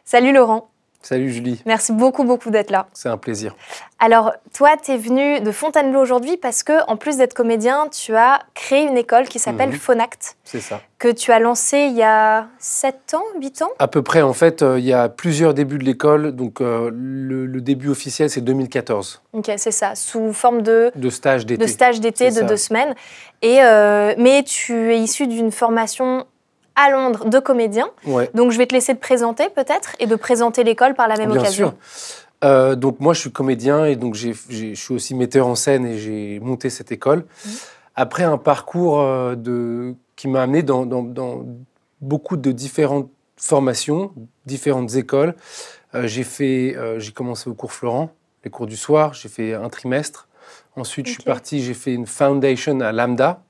Salut Laurent. Salut Julie. Merci beaucoup d'être là. C'est un plaisir. Alors, toi, tu es venu de Fontainebleau aujourd'hui parce que, en plus d'être comédien, tu as créé une école qui s'appelle Phonact. C'est ça. Que tu as lancée il y a 7 ans, 8 ans? À peu près, en fait, il y a plusieurs débuts de l'école. Donc, le début officiel, c'est 2014. Ok, c'est ça, sous forme de stage d'été. De stage d'été de 2 semaines. Et, mais tu es issu d'une formation à Londres de comédien. Ouais. Donc, je vais te laisser te présenter peut-être et de présenter l'école par la même occasion. Bien sûr. Donc, moi, je suis comédien et donc je suis aussi metteur en scène et j'ai monté cette école. Après un parcours qui m'a amené dans beaucoup de différentes formations, différentes écoles. J'ai commencé au cours Florent, les cours du soir. J'ai fait un trimestre. Ensuite, je suis parti, j'ai fait une foundation à Lambda.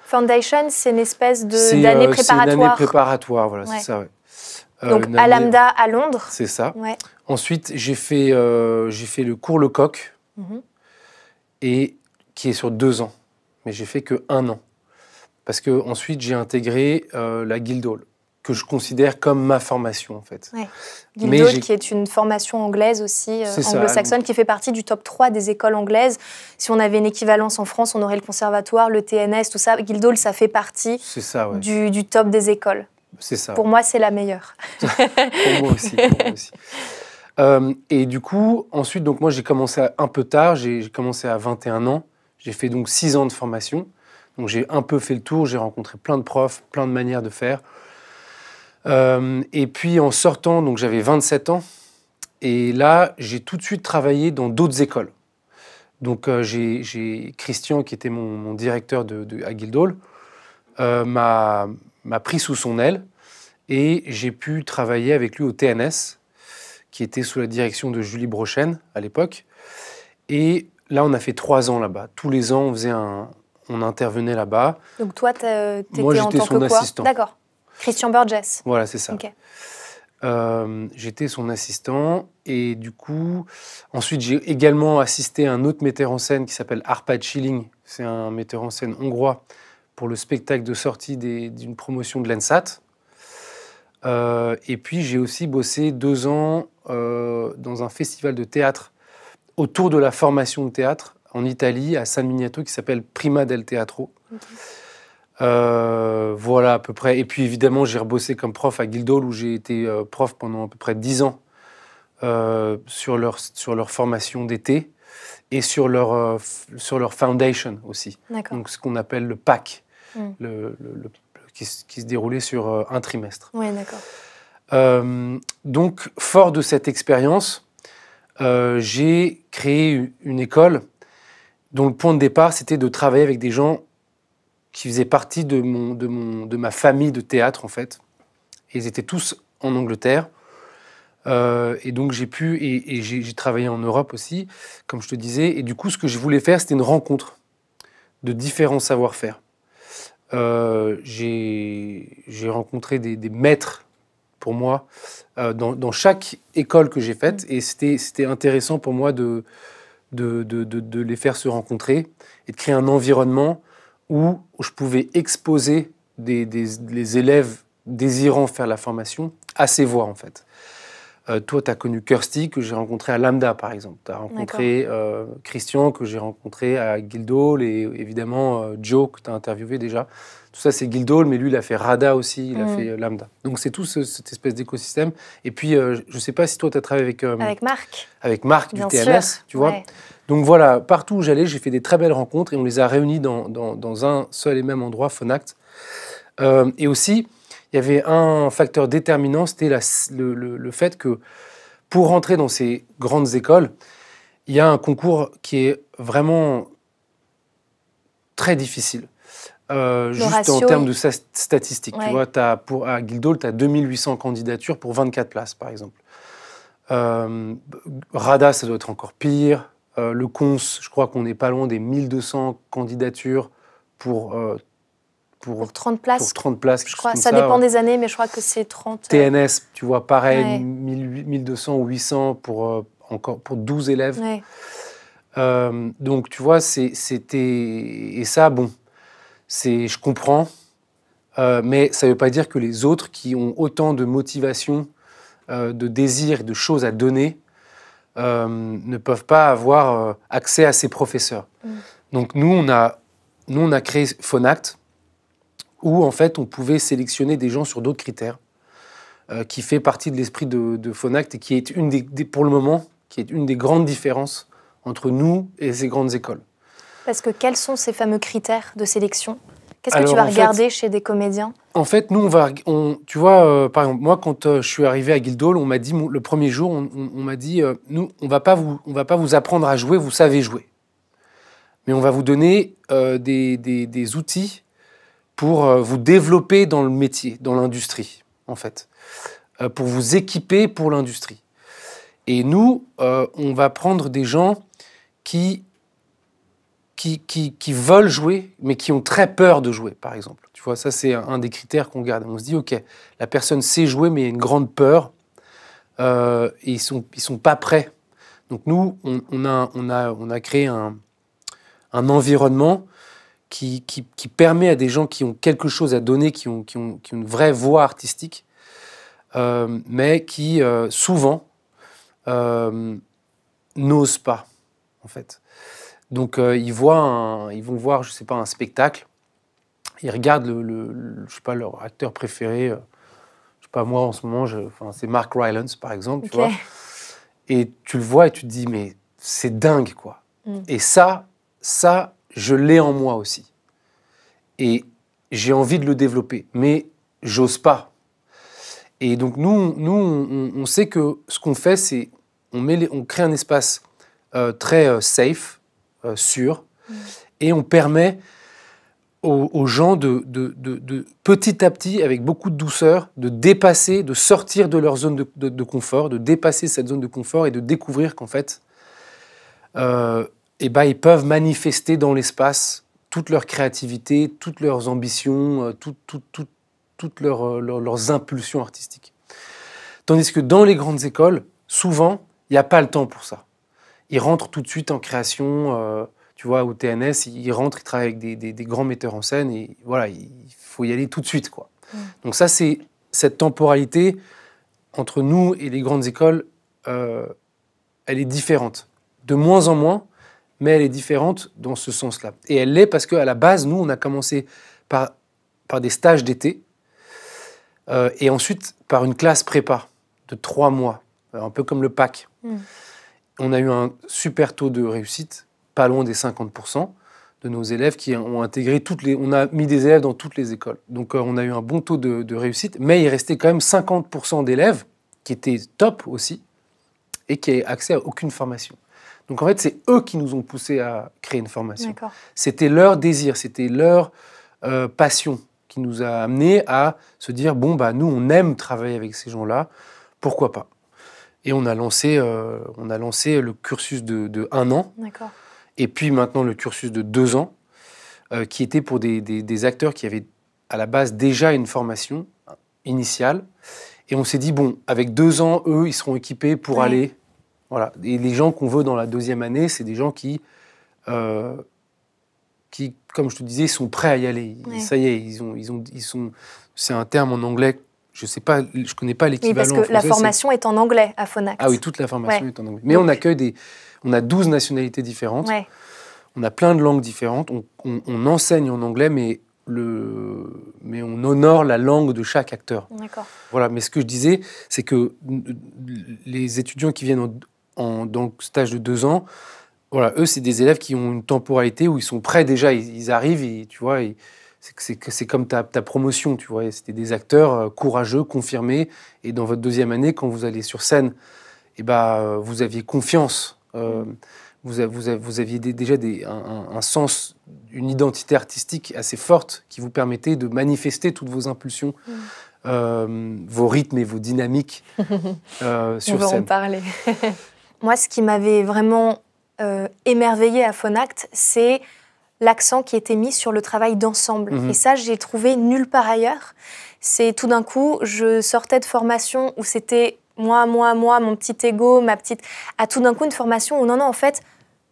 Foundation, c'est une espèce d'année préparatoire. C'est une année préparatoire, voilà, c'est ça, ouais. Donc, à Lambda, à Londres. C'est ça. Ouais. Ensuite, j'ai fait le cours Lecoq, et qui est sur 2 ans. Mais j'ai fait que 1 an. Parce que ensuite j'ai intégré la Guildhall, que je considère comme ma formation, en fait. Ouais. Guildhall, qui est une formation anglaise aussi, anglo-saxonne, qui fait partie du top 3 des écoles anglaises. Si on avait une équivalence en France, on aurait le conservatoire, le TNS, tout ça. Guildhall, ça fait partie du top des écoles. C'est ça. Pour moi, c'est la meilleure. Pour moi aussi. Et du coup, ensuite, donc moi, j'ai commencé un peu tard. J'ai commencé à 21 ans. J'ai fait donc 6 ans de formation. Donc j'ai un peu fait le tour. J'ai rencontré plein de profs, plein de manières de faire. Et puis en sortant, donc j'avais 27 ans. Et là, j'ai tout de suite travaillé dans d'autres écoles. Donc j'ai Christian, qui était mon directeur à Guildhall, m'a pris sous son aile et j'ai pu travailler avec lui au TNS, qui était sous la direction de Julie Brochen à l'époque. Et là, on a fait 3 ans là-bas. Tous les ans, on intervenait là-bas. Donc toi, t'étais Moi, en tant j'étais son que quoi? assistant. D'accord. Christian Burgess. Voilà, c'est ça. Okay. J'étais son assistant et du coup, ensuite j'ai également assisté à un autre metteur en scène qui s'appelle Arpad Schilling. C'est un metteur en scène hongrois pour le spectacle de sortie d'une promotion de l'ENSAT. Et puis j'ai aussi bossé 2 ans dans un festival de théâtre autour de la formation de théâtre en Italie, à San Miniato, qui s'appelle Prima del Teatro. Voilà à peu près. Et puis évidemment, j'ai rebossé comme prof à Guildhall, où j'ai été prof pendant à peu près 10 ans sur leur formation d'été et sur leur foundation aussi. Donc ce qu'on appelle le PAC, qui se déroulait sur un trimestre. Oui, d'accord. Donc, fort de cette expérience, j'ai créé une école dont le point de départ, c'était de travailler avec des gens qui faisaient partie de ma famille de théâtre, en fait. Et ils étaient tous en Angleterre. Et donc, j'ai travaillé en Europe aussi, comme je te disais. Et du coup, ce que je voulais faire, c'était une rencontre de différents savoir-faire. J'ai rencontré des maîtres pour moi dans chaque école que j'ai faite, et c'était intéressant pour moi de les faire se rencontrer et de créer un environnement où je pouvais exposer les élèves désirant faire la formation à ces voix, en fait. Toi, tu as connu Kirsty, que j'ai rencontré à Lambda, par exemple. Tu as rencontré Christian, que j'ai rencontré à Guildhall, et évidemment Joe, que tu as interviewé déjà. Tout ça, c'est Guildhall, mais lui, il a fait RADA aussi, il a fait Lambda. Donc, c'est tout cette espèce d'écosystème. Et puis, je ne sais pas si toi, tu as travaillé avec Marc. Avec Marc Bien du TNS, sûr. tu vois. Donc voilà, partout où j'allais, j'ai fait des très belles rencontres et on les a réunis dans un seul et même endroit, Phonact. Et aussi, il y avait un facteur déterminant, c'était le fait que pour rentrer dans ces grandes écoles, il y a un concours qui est vraiment très difficile. Juste en termes de statistiques. Tu vois, à Guildhall, tu as 2800 candidatures pour 24 places, par exemple. RADA, ça doit être encore pire. Le CONS, je crois qu'on n'est pas loin des 1200 candidatures pour 30 places. Pour 30 places, je crois. Ça dépend des années, mais je crois que c'est 30. TNS, tu vois, pareil, 1200 ou 800 pour 12 élèves. Donc, tu vois, c'était... Et ça, bon, je comprends, mais ça ne veut pas dire que les autres qui ont autant de motivation de désir, de choses à donner, ne peuvent pas avoir accès à ces professeurs. Donc nous, on a créé Phonact, où en fait, on pouvait sélectionner des gens sur d'autres critères, qui fait partie de l'esprit de Phonact et qui est pour le moment, qui est une des grandes différences entre nous et ces grandes écoles. Parce que quels sont ces fameux critères de sélection ? Qu'est-ce que tu vas regarder chez des comédiens ? En fait, nous, tu vois, par exemple, moi, quand je suis arrivé à Guildhall, on m'a dit, le premier jour, on m'a dit, nous, on va pas vous apprendre à jouer, vous savez jouer. Mais on va vous donner des outils pour vous développer dans le métier, dans l'industrie, en fait, pour vous équiper pour l'industrie. Et nous, on va prendre des gens qui veulent jouer, mais qui ont très peur de jouer, par exemple. Tu vois, ça, c'est un des critères qu'on garde. On se dit, OK, la personne sait jouer, mais il y a une grande peur, et ils sont pas prêts. Donc nous, on a créé un environnement qui permet à des gens qui ont quelque chose à donner, qui ont une vraie voix artistique, mais qui, souvent, n'osent pas, en fait. Donc, ils vont voir, je sais pas, un spectacle. Ils regardent je sais pas, leur acteur préféré. Je sais pas, moi, en ce moment, c'est Mark Rylance, par exemple, tu vois. Et tu le vois et tu te dis, mais c'est dingue, quoi. Et ça, je l'ai en moi aussi. Et j'ai envie de le développer, mais j'ose pas. Et donc, nous, on sait que ce qu'on fait, c'est on crée un espace très safe, sûr, et on permet aux gens de petit à petit, avec beaucoup de douceur, de dépasser, de sortir de leur zone de confort, de dépasser cette zone de confort et de découvrir qu'en fait, ils peuvent manifester dans l'espace toute leur créativité, toutes leurs ambitions, toutes leurs impulsions artistiques. Tandis que dans les grandes écoles, souvent, il n'y a pas le temps pour ça. Ils rentrent tout de suite en création, tu vois, au TNS, ils rentrent, ils travaillent avec des grands metteurs en scène, et voilà, il faut y aller tout de suite, quoi. Donc ça, c'est cette temporalité entre nous et les grandes écoles, elle est différente. De moins en moins, mais elle est différente dans ce sens-là. Et elle l'est parce qu'à la base, nous, on a commencé par des stages d'été, et ensuite par une classe prépa de 3 mois, un peu comme le PAC. On a eu un super taux de réussite, pas loin des 50% de nos élèves qui ont intégré on a mis des élèves dans toutes les écoles. Donc on a eu un bon taux de réussite, mais il restait quand même 50% d'élèves qui étaient top aussi et qui avaient accès à aucune formation. Donc en fait, c'est eux qui nous ont poussés à créer une formation. C'était leur désir, c'était leur passion qui nous a amenés à se dire, bon, nous, on aime travailler avec ces gens-là, pourquoi pas ? Et on a lancé le cursus de 1 an, et puis maintenant le cursus de 2 ans, qui était pour des acteurs qui avaient à la base déjà une formation initiale. Et on s'est dit, bon, avec 2 ans, eux, ils seront équipés pour aller... Voilà. Et les gens qu'on veut dans la 2e année, c'est des gens qui, comme je te disais, sont prêts à y aller. Ça y est, ils sont... C'est un terme en anglais... Je sais pas, je connais pas l'équivalent. Oui, parce que la formation est en anglais à Phonact. Ah oui, toute la formation est en anglais. Mais on accueille on a 12 nationalités différentes. On a plein de langues différentes. On enseigne en anglais, mais on honore la langue de chaque acteur. Voilà. Mais ce que je disais, c'est que les étudiants qui viennent dans le stage de 2 ans, voilà, eux, c'est des élèves qui ont une temporalité où ils sont prêts déjà. Ils arrivent, et, tu vois. C'est comme ta promotion, tu vois. C'était des acteurs courageux, confirmés. Et dans votre 2e année, quand vous allez sur scène, vous aviez confiance. Vous aviez déjà un sens, une identité artistique assez forte qui vous permettait de manifester toutes vos impulsions, vos rythmes et vos dynamiques sur scène. On va en parler. Moi, ce qui m'avait vraiment émerveillée à Phonact, c'est l'accent qui était mis sur le travail d'ensemble. Et ça, j'ai trouvé nulle part ailleurs. C'est tout d'un coup, je sortais de formation où c'était moi, mon petit ego, ma petite... À tout d'un coup, une formation où non, en fait,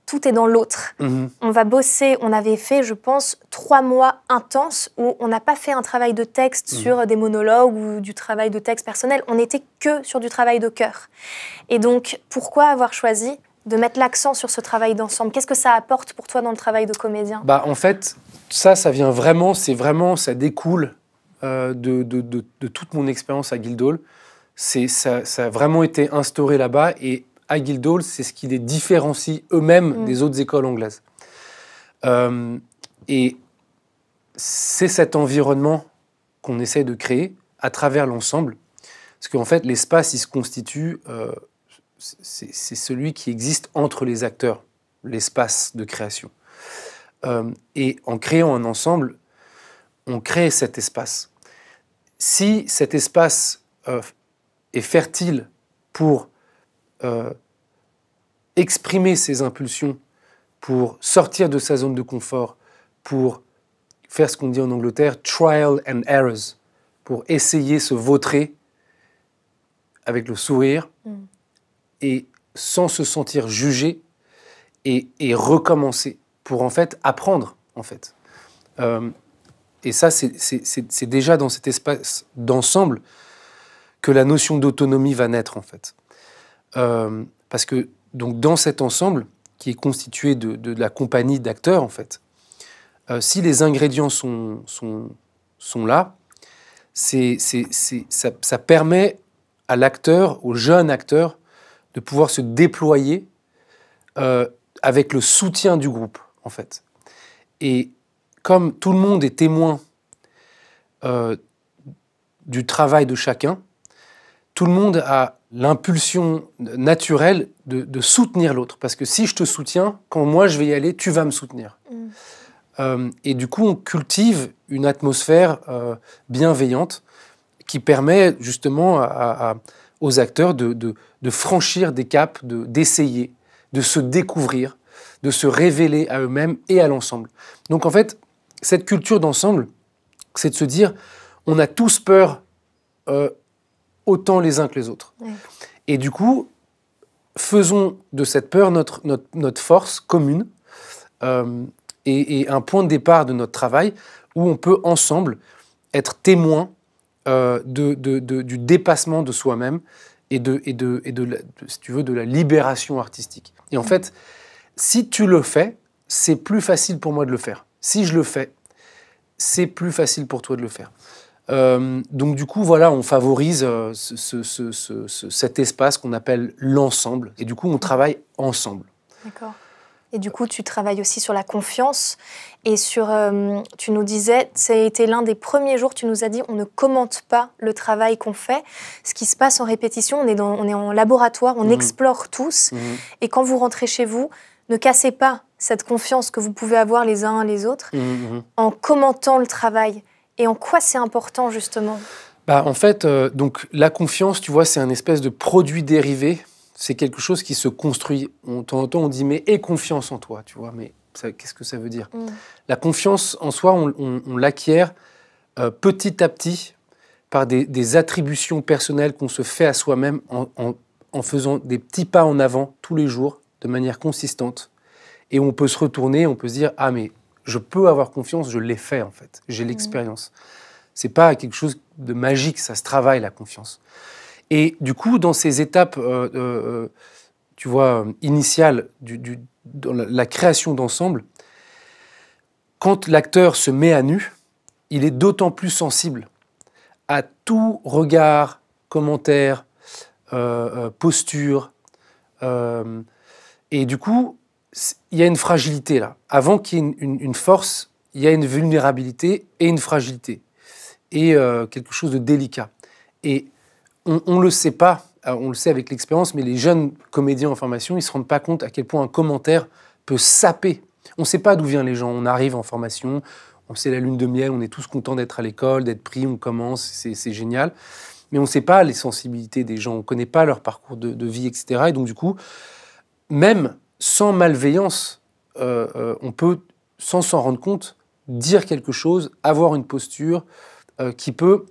tout est dans l'autre. On va bosser, on avait fait, je pense, 3 mois intenses où on n'a pas fait un travail de texte sur des monologues ou du travail de texte personnel. On n'était que sur du travail de cœur. Et donc, pourquoi avoir choisi de mettre l'accent sur ce travail d'ensemble? Qu'est-ce que ça apporte pour toi dans le travail de comédien? En fait, ça vient vraiment, ça découle de toute mon expérience à Guildhall. Ça a vraiment été instauré là-bas, et à Guildhall, c'est ce qui les différencie eux-mêmes des autres écoles anglaises. Et c'est cet environnement qu'on essaie de créer à travers l'ensemble, parce qu'en fait, l'espace, il se constitue, c'est celui qui existe entre les acteurs, l'espace de création. Et en créant un ensemble, on crée cet espace. Si cet espace est fertile pour exprimer ses impulsions, pour sortir de sa zone de confort, pour faire ce qu'on dit en Angleterre, trial and errors, pour essayer, se vautrer avec le sourire et sans se sentir jugé, et recommencer pour en fait apprendre en fait. Et ça, c'est déjà dans cet espace d'ensemble que la notion d'autonomie va naître en fait. Parce que donc dans cet ensemble qui est constitué de la compagnie d'acteurs en fait, si les ingrédients sont là, ça permet à l'acteur, au jeune acteur, de pouvoir se déployer avec le soutien du groupe en fait. Et comme tout le monde est témoin du travail de chacun, tout le monde a l'impulsion naturelle de soutenir l'autre. Parce que si je te soutiens, quand moi je vais y aller, tu vas me soutenir. Et du coup, on cultive une atmosphère bienveillante qui permet justement aux acteurs de franchir des caps, d'essayer, de se découvrir, de se révéler à eux-mêmes et à l'ensemble. Donc en fait, cette culture d'ensemble, c'est de se dire, on a tous peur autant les uns que les autres. Ouais. Et du coup, faisons de cette peur notre force commune et un point de départ de notre travail où on peut ensemble être témoin du dépassement de soi-même et si tu veux, de la libération artistique. Et en fait, si tu le fais, c'est plus facile pour moi de le faire. Si je le fais, c'est plus facile pour toi de le faire. Donc du coup, voilà, on favorise cet espace qu'on appelle l'ensemble. Et du coup, on travaille ensemble. D'accord. Et du coup, tu travailles aussi sur la confiance. Et sur, tu nous disais, ça a été l'un des premiers jours, tu nous as dit, on ne commente pas le travail qu'on fait. Ce qui se passe en répétition, on est en laboratoire, on explore tous. Et quand vous rentrez chez vous, ne cassez pas cette confiance que vous pouvez avoir les uns les autres en commentant le travail. Et en quoi c'est important, justement? En fait, donc, la confiance, tu vois, c'est un espèce de produit dérivé. C'est quelque chose qui se construit. De temps en temps, on dit « mais aie confiance en toi », tu vois. Mais qu'est-ce que ça veut dire? La confiance, en soi, on l'acquiert petit à petit par des attributions personnelles qu'on se fait à soi-même en faisant des petits pas en avant tous les jours, de manière consistante. Et on peut se retourner, on peut se dire « ah, mais je peux avoir confiance, je l'ai fait en fait, j'ai l'expérience ». C'est pas quelque chose de magique, ça se travaille la confiance. Et du coup, dans ces étapes, tu vois, initiales, dans la création d'ensemble, quand l'acteur se met à nu, il est d'autant plus sensible à tout regard, commentaire, posture. Et du coup, il y a une fragilité là. Avant qu'il y ait une force, il y a une vulnérabilité et une fragilité. Et quelque chose de délicat. Et on ne le sait pas, on le sait avec l'expérience, mais les jeunes comédiens en formation, ils ne se rendent pas compte à quel point un commentaire peut saper. On ne sait pas d'où viennent les gens. On arrive en formation, on sait la lune de miel, on est tous contents d'être à l'école, d'être pris, on commence, c'est génial. Mais on ne sait pas les sensibilités des gens, on ne connaît pas leur parcours de vie, etc. Et donc du coup, même sans malveillance, on peut, sans s'en rendre compte, dire quelque chose, avoir une posture qui peut,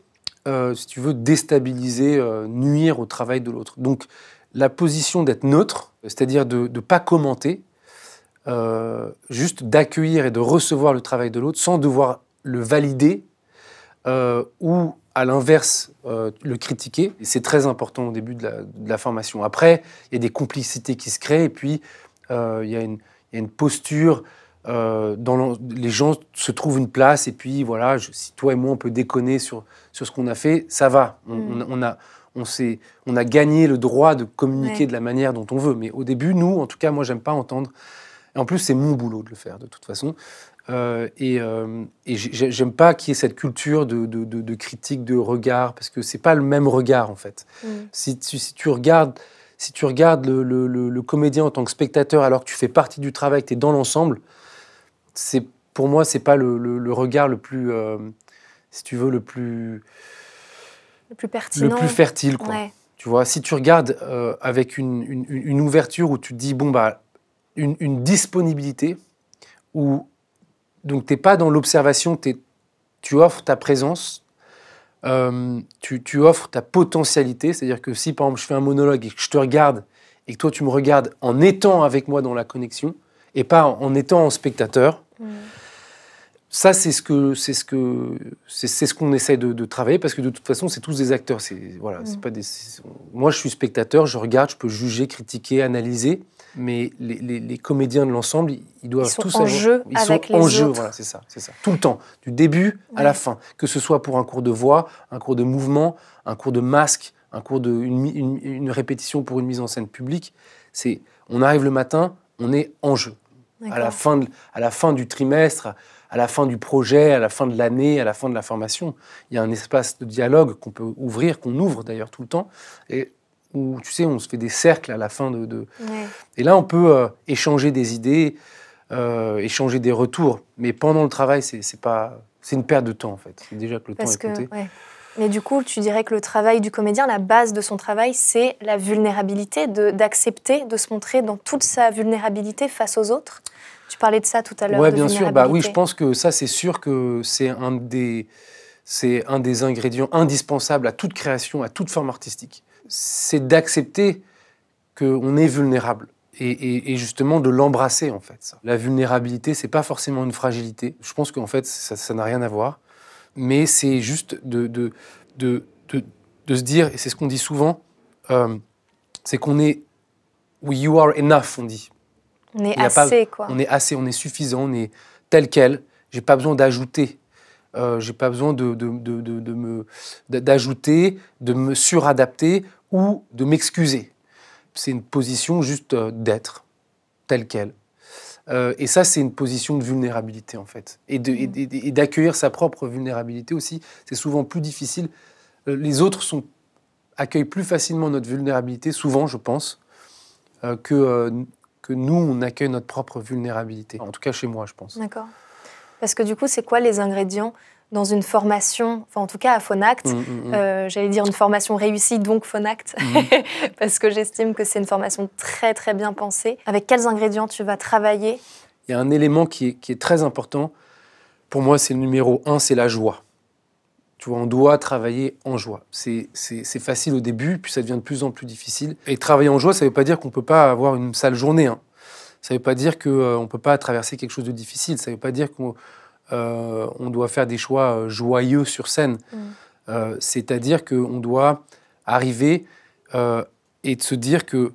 si tu veux, déstabiliser, nuire au travail de l'autre. Donc, la position d'être neutre, c'est-à-dire de ne pas commenter, juste d'accueillir et de recevoir le travail de l'autre sans devoir le valider ou, à l'inverse, le critiquer. C'est très important au début de la formation. Après, il y a des complicités qui se créent et puis il y a une posture. Les gens se trouvent une place et puis voilà, si toi et moi on peut déconner sur ce qu'on a fait, ça va. On a gagné le droit de communiquer de la manière dont on veut. Mais au début, nous, en tout cas, moi, j'aime pas entendre. Et en plus, c'est mon boulot de le faire, de toute façon. Et j'aime pas qu'il y ait cette culture de critique, de regard, parce que c'est pas le même regard, en fait. Si tu regardes le comédien en tant que spectateur, alors que tu fais partie du travail, que tu es dans l'ensemble, pour moi, c'est pas le regard le plus, si tu veux, le plus pertinent, le plus fertile, quoi. Ouais. Tu vois, si tu regardes avec une ouverture où tu te dis, bon, bah, une disponibilité, où donc tu n'es pas dans l'observation, tu offres ta présence, tu offres ta potentialité, c'est-à-dire que si, par exemple, je fais un monologue et que je te regarde, et que toi, tu me regardes en étant avec moi dans la connexion, et pas en étant en spectateur, ça, c'est ce qu'on essaie de travailler, parce que de toute façon, c'est tous des acteurs. Moi, je suis spectateur, je regarde, je peux juger, critiquer, analyser, mais les comédiens de l'ensemble, ils doivent tous en jeu avec les autres. Voilà, c'est ça, tout le temps, du début à la fin, que ce soit pour un cours de voix, un cours de mouvement, un cours de masque, un cours une répétition pour une mise en scène publique. On arrive le matin, on est en jeu. À la fin du trimestre, à la fin du projet, à la fin de l'année, à la fin de la formation, il y a un espace de dialogue qu'on peut ouvrir, qu'on ouvre d'ailleurs tout le temps, et où, tu sais, on se fait des cercles à la fin Et là, on peut échanger des idées, échanger des retours, mais pendant le travail, c'est une perte de temps, en fait. C'est déjà que le temps est compté. Mais du coup, tu dirais que le travail du comédien, la base de son travail, c'est la vulnérabilité, d'accepter, de se montrer dans toute sa vulnérabilité face aux autres. Tu parlais de ça tout à l'heure. Oui, bien sûr. Oui, je pense que ça, c'est sûr que c'est un des ingrédients indispensables à toute création, à toute forme artistique. C'est d'accepter qu'on est vulnérable et justement de l'embrasser, en fait. Ça. La vulnérabilité, c'est pas forcément une fragilité. Je pense qu'en fait, ça n'a rien à voir. Mais c'est juste de se dire, et c'est ce qu'on dit souvent, c'est qu'on est « you are enough », on dit. On est assez, quoi. On est assez, on est suffisant, on est tel quel. J'ai pas besoin d'ajouter. J'ai pas besoin d'ajouter, de me suradapter ou de m'excuser. C'est une position juste d'être, tel quel. Et ça, c'est une position de vulnérabilité, en fait. Et d'accueillir sa propre vulnérabilité aussi, c'est souvent plus difficile. Les autres accueillent plus facilement notre vulnérabilité, souvent, je pense, que nous, on accueille notre propre vulnérabilité. En tout cas, chez moi, je pense. D'accord. Parce que du coup, c'est quoi les ingrédients dans une formation, enfin en tout cas à Phonact, j'allais dire une formation réussie, donc Phonact, parce que j'estime que c'est une formation très très bien pensée. Avec quels ingrédients tu vas travailler? Il y a un élément qui est très important. Pour moi, c'est le numéro 1, c'est la joie. Tu vois, on doit travailler en joie. C'est facile au début, puis ça devient de plus en plus difficile. Et travailler en joie, ça ne veut pas dire qu'on ne peut pas avoir une sale journée. Hein. Ça ne veut pas dire qu'on ne peut pas traverser quelque chose de difficile. Ça ne veut pas dire qu'on doit faire des choix joyeux sur scène. C'est-à-dire qu'on doit arriver et de se dire que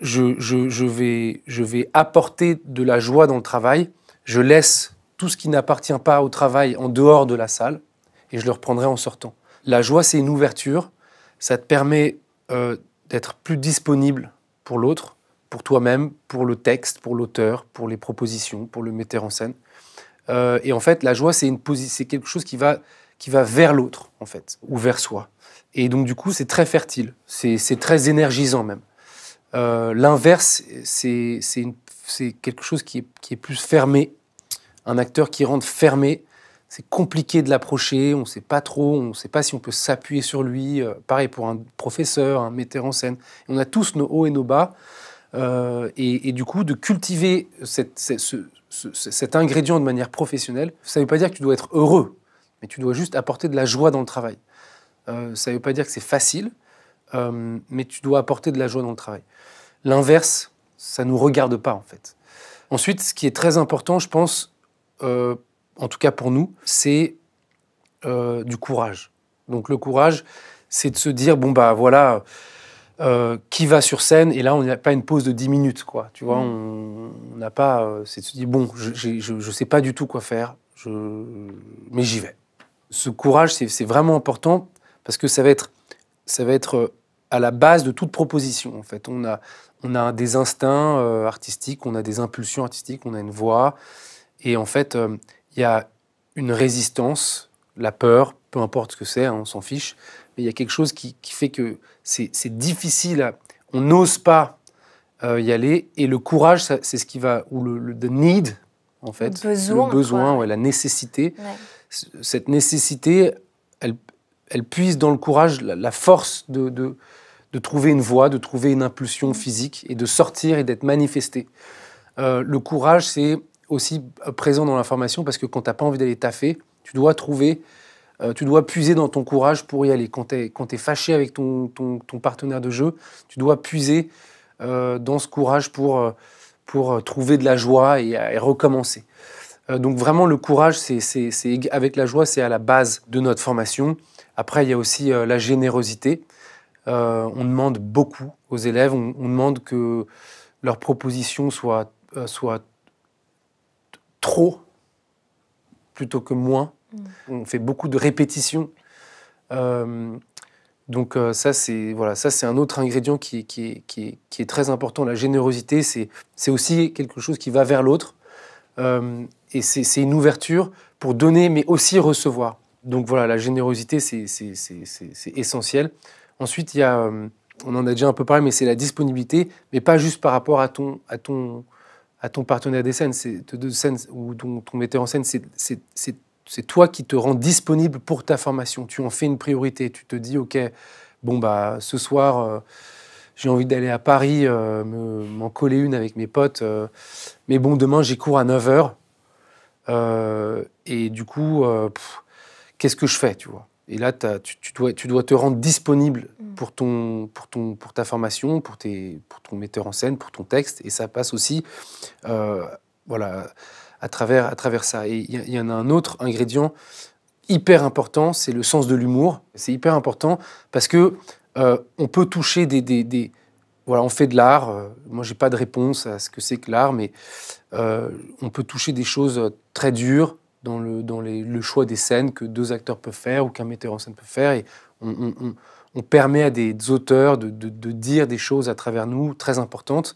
je vais apporter de la joie dans le travail. Je laisse tout ce qui n'appartient pas au travail en dehors de la salle et je le reprendrai en sortant. La joie, c'est une ouverture. Ça te permet d'être plus disponible pour l'autre, pour toi-même, pour le texte, pour l'auteur, pour les propositions, pour le metteur en scène. Et en fait, la joie, c'est quelque chose qui va vers l'autre, en fait, ou vers soi. Et donc, du coup, c'est très fertile. C'est très énergisant, même. L'inverse, c'est quelque chose qui est plus fermé. Un acteur qui rentre fermé, c'est compliqué de l'approcher, on ne sait pas trop, on ne sait pas si on peut s'appuyer sur lui. Pareil pour un professeur, un metteur en scène. On a tous nos hauts et nos bas. Et du coup, de cultiver cet ingrédient de manière professionnelle, ça ne veut pas dire que tu dois être heureux, mais tu dois juste apporter de la joie dans le travail. Ça ne veut pas dire que c'est facile, mais tu dois apporter de la joie dans le travail. L'inverse, ça ne nous regarde pas, en fait. Ensuite, ce qui est très important, je pense, en tout cas pour nous, c'est du courage. Donc le courage, c'est de se dire, bon bah voilà, qui va sur scène, et là on n'a pas une pause de 10 minutes, quoi. Tu vois, on n'a pas, c'est de se dire, bon, je sais pas du tout quoi faire, mais j'y vais. Ce courage, c'est vraiment important, parce que ça va être à la base de toute proposition, en fait. On a des instincts artistiques, on a des impulsions artistiques, on a une voix, et en fait, il y a une résistance, la peur, peu importe ce que c'est, hein, on s'en fiche, mais il y a quelque chose qui fait que c'est difficile, on n'ose pas y aller, et le courage, c'est ce qui va, ou the need, en fait, le besoin, ouais, la nécessité. Ouais. Cette nécessité, elle puise dans le courage la force de trouver une voie, de trouver une impulsion physique, et de sortir et d'être manifesté. Le courage, c'est aussi présent dans l'information, parce que quand tu n'as pas envie d'aller taffer, tu dois puiser dans ton courage pour y aller. Quand tu es fâché avec ton partenaire de jeu, tu dois puiser dans ce courage pour trouver de la joie et recommencer. Donc vraiment, le courage, avec la joie, c'est à la base de notre formation. Après, il y a aussi la générosité. On demande beaucoup aux élèves, on demande que leurs propositions soient trop plutôt que moins. On fait beaucoup de répétitions. Donc ça, c'est un autre ingrédient qui est très important. La générosité, c'est aussi quelque chose qui va vers l'autre. Et c'est une ouverture pour donner, mais aussi recevoir. Donc voilà, la générosité, c'est essentiel. Ensuite, il y a, on en a déjà un peu parlé, mais c'est la disponibilité, mais pas juste par rapport à ton partenaire des scènes, de scène ou ton metteur en scène. C'est toi qui te rends disponible pour ta formation. Tu en fais une priorité. Tu te dis, OK, bon, bah, ce soir, j'ai envie d'aller à Paris, m'en coller une avec mes potes. Mais bon, demain, j'ai cours à 9h. Et du coup, qu'est-ce que je fais, tu vois? Et là, tu dois te rendre disponible pour ta formation, pour ton metteur en scène, pour ton texte. Et ça passe aussi, voilà, à travers ça. Et il y en a un autre ingrédient hyper important, c'est le sens de l'humour. C'est hyper important parce que on peut toucher voilà, on fait de l'art. Moi, j'ai pas de réponse à ce que c'est que l'art, mais on peut toucher des choses très dures dans le choix des scènes que 2 acteurs peuvent faire ou qu'un metteur en scène peut faire. Et on permet à des auteurs de dire des choses à travers nous très importantes.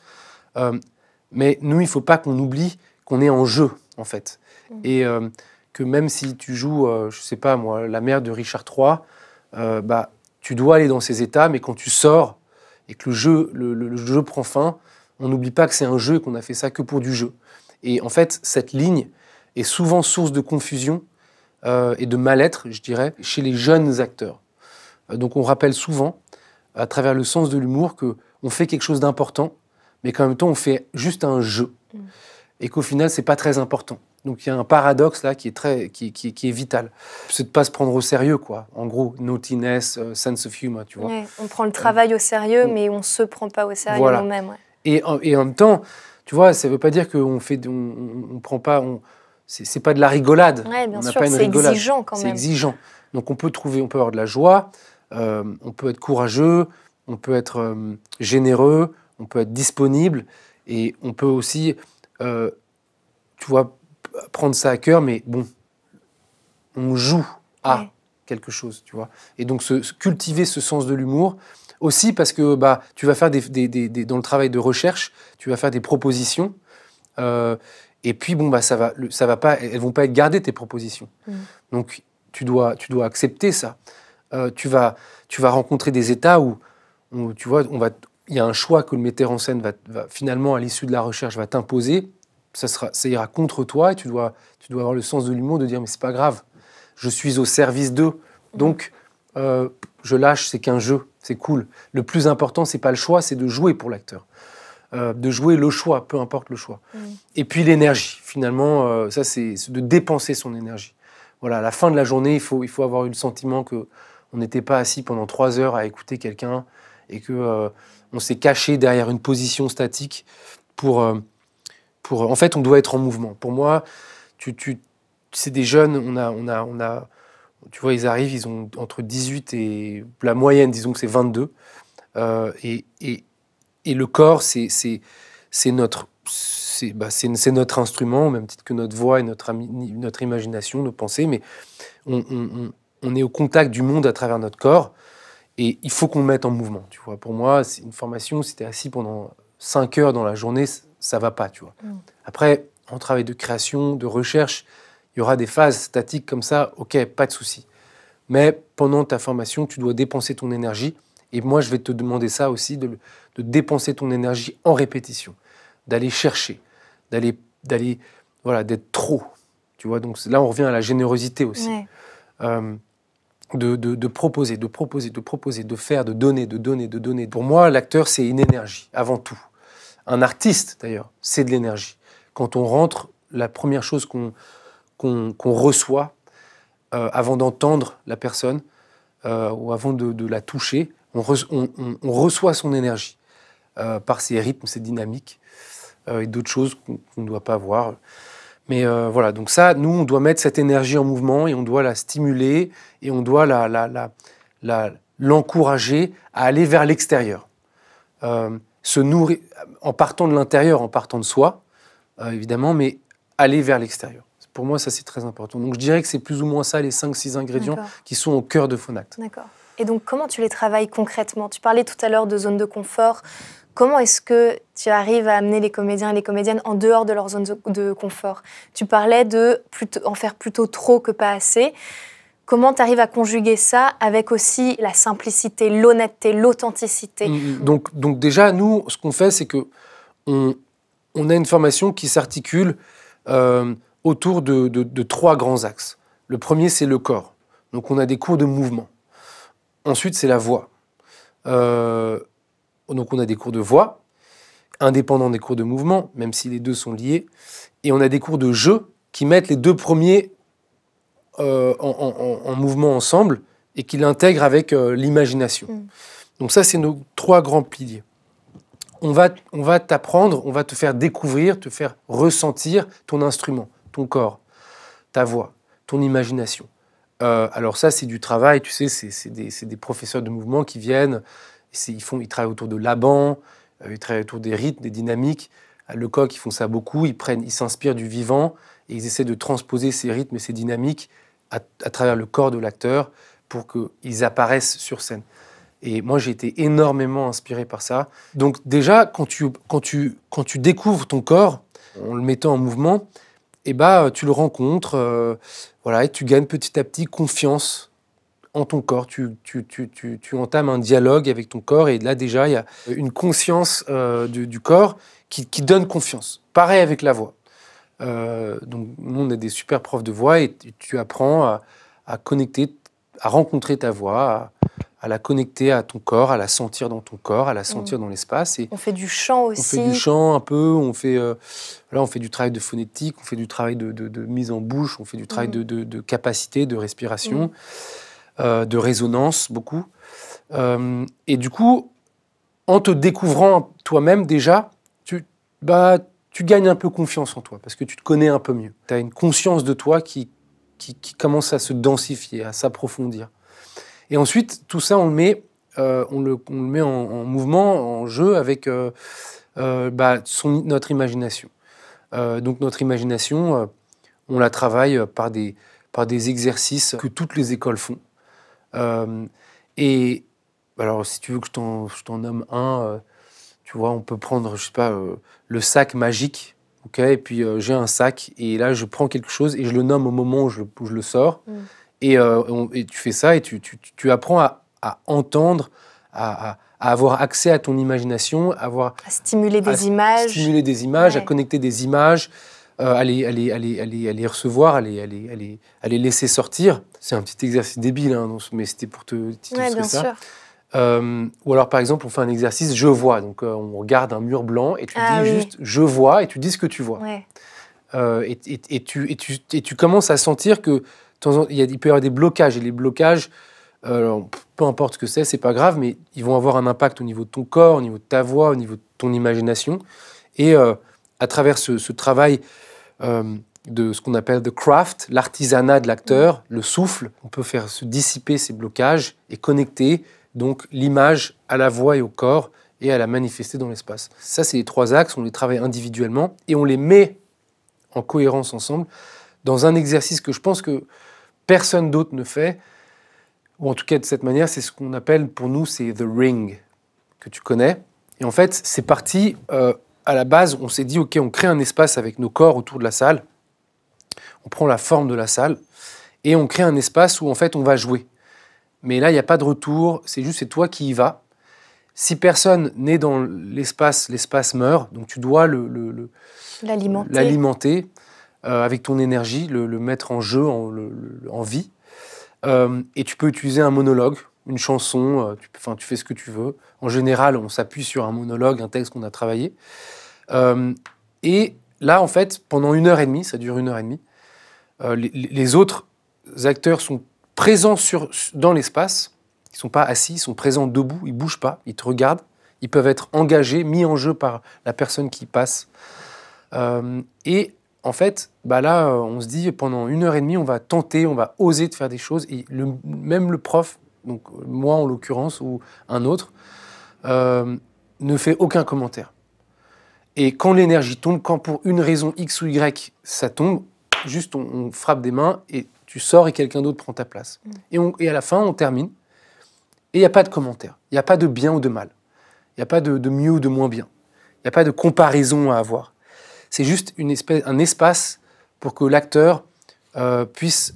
Mais nous, il faut pas qu'on oublie qu'on est en jeu, en fait. Et que même si tu joues, je sais pas moi, la mère de Richard III, bah, tu dois aller dans ces états, mais quand tu sors et que le jeu prend fin, on n'oublie pas que c'est un jeu et qu'on a fait ça que pour du jeu. Et en fait, cette ligne est souvent source de confusion et de mal-être, je dirais, chez les jeunes acteurs. Donc on rappelle souvent, à travers le sens de l'humour, qu'on fait quelque chose d'important, mais qu'en même temps, on fait juste un jeu. Et qu'au final, c'est pas très important. Donc il y a un paradoxe là qui est vital. C'est de pas se prendre au sérieux, quoi. En gros, naughtiness, sense of humor, tu vois. Ouais, on prend le travail au sérieux, mais on se prend pas au sérieux nous-mêmes. Ouais. Et en même temps, tu vois, ça veut pas dire qu'on prend pas, c'est pas de la rigolade. Ouais, bien sûr, c'est exigeant quand même. C'est exigeant. Donc on peut avoir de la joie, on peut être courageux, on peut être généreux, on peut être disponible, et on peut aussi, tu vois, prendre ça à cœur, mais bon, on joue à quelque chose, tu vois. Et donc cultiver ce sens de l'humour, aussi parce que bah, tu vas faire dans le travail de recherche, tu vas faire des propositions, et puis bon, bah, ça va pas, elles vont pas être gardées, tes propositions. Donc tu dois accepter ça. Tu vas rencontrer des états où tu vois, il y a un choix que le metteur en scène va finalement, à l'issue de la recherche, va t'imposer. Ça ira contre toi, et tu dois avoir le sens de l'humour, de dire mais c'est pas grave, je suis au service d'eux, donc je lâche, c'est qu'un jeu, c'est cool. Le plus important, c'est pas le choix, c'est de jouer pour l'acteur, de jouer le choix, peu importe le choix. Et puis l'énergie, finalement, ça c'est de dépenser son énergie. Voilà, à la fin de la journée, il faut avoir eu le sentiment que on n'était pas assis pendant 3 heures à écouter quelqu'un, et que on s'est caché derrière une position statique pour En fait, on doit être en mouvement. Pour moi, c'est des jeunes, tu vois, ils arrivent, ils ont entre 18 et la moyenne, disons que c'est 22. Et le corps, c'est notre instrument, au même titre que notre voix et notre imagination, nos pensées. Mais on est au contact du monde à travers notre corps. Et il faut qu'on le mette en mouvement, tu vois. Pour moi, c'est une formation, si tu es assis pendant 5 heures dans la journée, ça ne va pas, tu vois. Après, en travail de création, de recherche, il y aura des phases statiques comme ça, ok, pas de souci. Mais pendant ta formation, tu dois dépenser ton énergie. Et moi, je vais te demander ça aussi, de dépenser ton énergie en répétition, d'aller chercher, d'être trop, tu vois. Donc là, on revient à la générosité aussi. Ouais. De proposer, de faire, de donner. Pour moi, l'acteur, c'est une énergie, avant tout. Un artiste, d'ailleurs, c'est de l'énergie. Quand on rentre, la première chose qu'on reçoit, avant d'entendre la personne, ou avant de la toucher, on reçoit son énergie, par ses rythmes, ses dynamiques, et d'autres choses qu'on ne doit pas voir. Mais voilà, donc ça, nous, on doit mettre cette énergie en mouvement et on doit la stimuler et on doit l'encourager à aller vers l'extérieur. Se nourrir, en partant de l'intérieur, en partant de soi, évidemment, mais aller vers l'extérieur. Pour moi, ça, c'est très important. Donc, je dirais que c'est plus ou moins ça, les 5-6 ingrédients qui sont au cœur de Phonact. D'accord. Et donc, comment tu les travailles concrètement? Tu parlais tout à l'heure de zone de confort. Comment est-ce que tu arrives à amener les comédiens et les comédiennes en dehors de leur zone de confort? Tu parlais en faire plutôt trop que pas assez. Comment tu arrives à conjuguer ça avec aussi la simplicité, l'honnêteté, l'authenticité? Donc déjà, nous, ce qu'on fait, c'est qu'on a une formation qui s'articule autour de 3 grands axes. Le premier, c'est le corps. Donc on a des cours de mouvement. Ensuite, c'est la voix. Donc on a des cours de voix, indépendants des cours de mouvement, même si les deux sont liés. Et on a des cours de jeu qui mettent les 2 premiers en mouvement ensemble et qui l'intègrent avec l'imagination. Donc ça, c'est nos 3 grands piliers. On va t'apprendre, on va te faire découvrir, te faire ressentir ton instrument, ton corps, ta voix, ton imagination. Alors ça, c'est du travail, tu sais, c'est des professeurs de mouvement qui viennent. Ils travaillent autour de l'Aban, ils travaillent autour des rythmes, des dynamiques. À Lecoq, ils font ça beaucoup. Ils s'inspirent du vivant et ils essaient de transposer ces rythmes et ces dynamiques à travers le corps de l'acteur pour qu'ils apparaissent sur scène. Et moi, j'ai été énormément inspiré par ça. Donc déjà, quand tu découvres ton corps, en le mettant en mouvement, tu le rencontres, et tu gagnes petit à petit confiance en ton corps, tu entames un dialogue avec ton corps et là déjà il y a une conscience du corps qui donne confiance. Pareil avec la voix. Donc nous on a des super profs de voix et tu apprends à connecter, à rencontrer ta voix, à la connecter à ton corps, à la sentir dans ton corps, à la sentir dans l'espace. Et on fait du chant aussi. On fait du chant un peu, on fait du travail de phonétique, on fait du travail de mise en bouche, on fait du travail de capacité, de respiration. De résonance, beaucoup. Et du coup, en te découvrant toi-même déjà, tu gagnes un peu confiance en toi, parce que tu te connais un peu mieux. Tu as une conscience de toi qui commence à se densifier, à s'approfondir. Et ensuite, tout ça, on le met en mouvement, en jeu, avec notre imagination. Donc notre imagination, on la travaille par des exercices que toutes les écoles font. Et alors, si tu veux que je t'en nomme un, tu vois, on peut prendre, je sais pas, le sac magique, ok. Et puis j'ai un sac et là je prends quelque chose et je le nomme au moment où je le sors. Et tu fais ça et tu apprends à entendre, à avoir accès à ton imagination, à stimuler des images, à connecter des images. À les recevoir, à les laisser sortir. C'est un petit exercice débile, hein, mais c'était pour te illustrer ça. Ou alors, par exemple, on fait un exercice « je vois ». Donc, on regarde un mur blanc et tu dis juste « je vois » et tu dis ce que tu vois. Ouais. Et tu commences à sentir que il peut y avoir des blocages. Et les blocages, peu importe ce que c'est pas grave, mais ils vont avoir un impact au niveau de ton corps, au niveau de ta voix, au niveau de ton imagination. Et à travers ce travail de ce qu'on appelle the craft, l'artisanat de l'acteur, le souffle, on peut faire se dissiper ces blocages et connecter donc l'image à la voix et au corps et à la manifester dans l'espace. Ça, c'est les 3 axes, on les travaille individuellement et on les met en cohérence ensemble dans un exercice que je pense que personne d'autre ne fait, ou en tout cas de cette manière, c'est ce qu'on appelle pour nous, c'est the ring, que tu connais. Et en fait, c'est parti, à la base, on s'est dit, ok, on crée un espace avec nos corps autour de la salle, on prend la forme de la salle, et on crée un espace où en fait on va jouer. Mais là, il n'y a pas de retour, c'est toi qui y vas. Si personne n'est dans l'espace, l'espace meurt, donc tu dois l'alimenter avec ton énergie, le mettre en jeu, en vie. Et tu peux utiliser un monologue, une chanson, tu fais ce que tu veux. En général, on s'appuie sur un monologue, un texte qu'on a travaillé. Et là, en fait, pendant 1h30, ça dure 1h30, les autres acteurs sont présents dans l'espace. Ils ne sont pas assis, ils sont présents debout, ils ne bougent pas, ils te regardent. Ils peuvent être engagés, mis en jeu par la personne qui passe. Et en fait, là, on se dit, pendant 1h30, on va tenter, on va oser de faire des choses. Et même le prof, donc moi en l'occurrence, ou un autre, ne fait aucun commentaire. Et quand l'énergie tombe, quand pour une raison X ou Y, ça tombe, juste on frappe des mains et tu sors et quelqu'un d'autre prend ta place. Et à la fin, on termine. Et il n'y a pas de commentaire. Il n'y a pas de bien ou de mal. Il n'y a pas de mieux ou de moins bien. Il n'y a pas de comparaison à avoir. C'est juste un espace pour que l'acteur puisse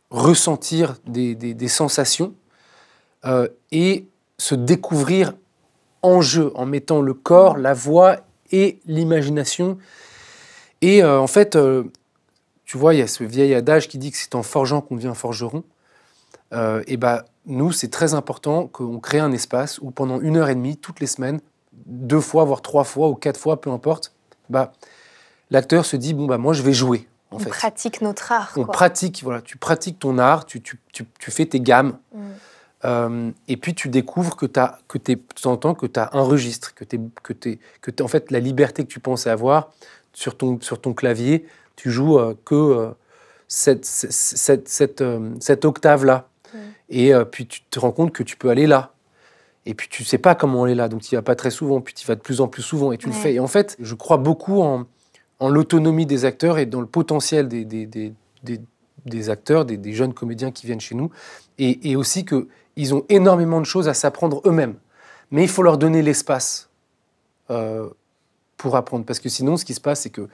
ressentir des sensations et se découvrir en jeu, en mettant le corps, la voix et l'imagination. Et en fait, tu vois, il y a ce vieil adage qui dit que c'est en forgeant qu'on devient forgeron. Nous, c'est très important qu'on crée un espace où pendant 1h30, toutes les semaines, 2 fois, voire 3 fois ou 4 fois, peu importe, l'acteur se dit, moi, je vais jouer. On pratique notre art. Tu pratiques ton art, tu fais tes gammes. Et puis, tu découvres que tu as un registre, en fait, la liberté que tu pensais avoir sur ton clavier, tu joues cette octave-là. Et puis tu te rends compte que tu peux aller là. Et puis tu ne sais pas comment aller là, donc tu n'y vas pas très souvent, puis tu y vas de plus en plus souvent et tu le fais. Et en fait, je crois beaucoup en l'autonomie des acteurs et dans le potentiel des acteurs, des jeunes comédiens qui viennent chez nous, et aussi qu'ils ont énormément de choses à s'apprendre eux-mêmes. Mais il faut leur donner l'espace pour apprendre. Parce que sinon, ce qui se passe, c'est que,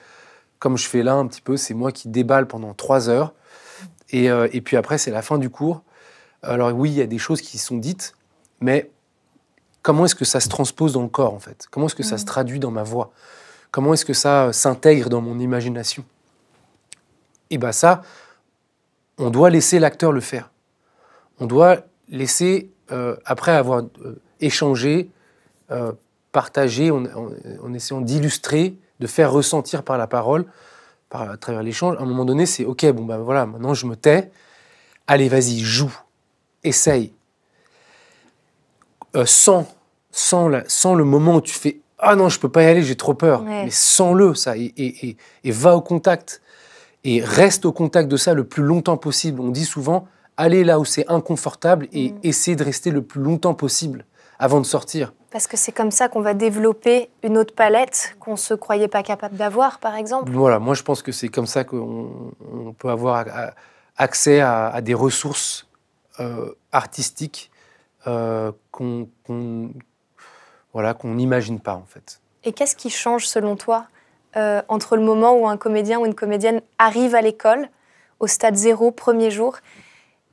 comme je fais là un petit peu, c'est moi qui déballe pendant 3 heures, et puis après, c'est la fin du cours. Alors oui, il y a des choses qui sont dites, mais comment est-ce que ça se transpose dans le corps, en fait ? Comment est-ce que ça se traduit dans ma voix ? Comment est-ce que ça s'intègre dans mon imagination ? Et ça, on doit laisser l'acteur le faire. On doit laisser, après avoir échangé, partagé, en essayant d'illustrer, de faire ressentir par la parole, à travers l'échange, à un moment donné, c'est « Ok, voilà, maintenant je me tais, allez, vas-y, joue. » Essaye. Sans le moment où tu fais « Ah non, je peux pas y aller, j'ai trop peur. » Mais sens-le, ça, et va au contact. Et reste au contact de ça le plus longtemps possible. On dit souvent, allez là où c'est inconfortable et essayer de rester le plus longtemps possible avant de sortir. Parce que c'est comme ça qu'on va développer une autre palette qu'on ne se croyait pas capable d'avoir, par exemple. Voilà, moi je pense que c'est comme ça qu'on peut avoir accès à des ressources artistiques qu'on n'imagine pas, en fait. Et qu'est-ce qui change, selon toi, entre le moment où un comédien ou une comédienne arrive à l'école, au stade 0, premier jour,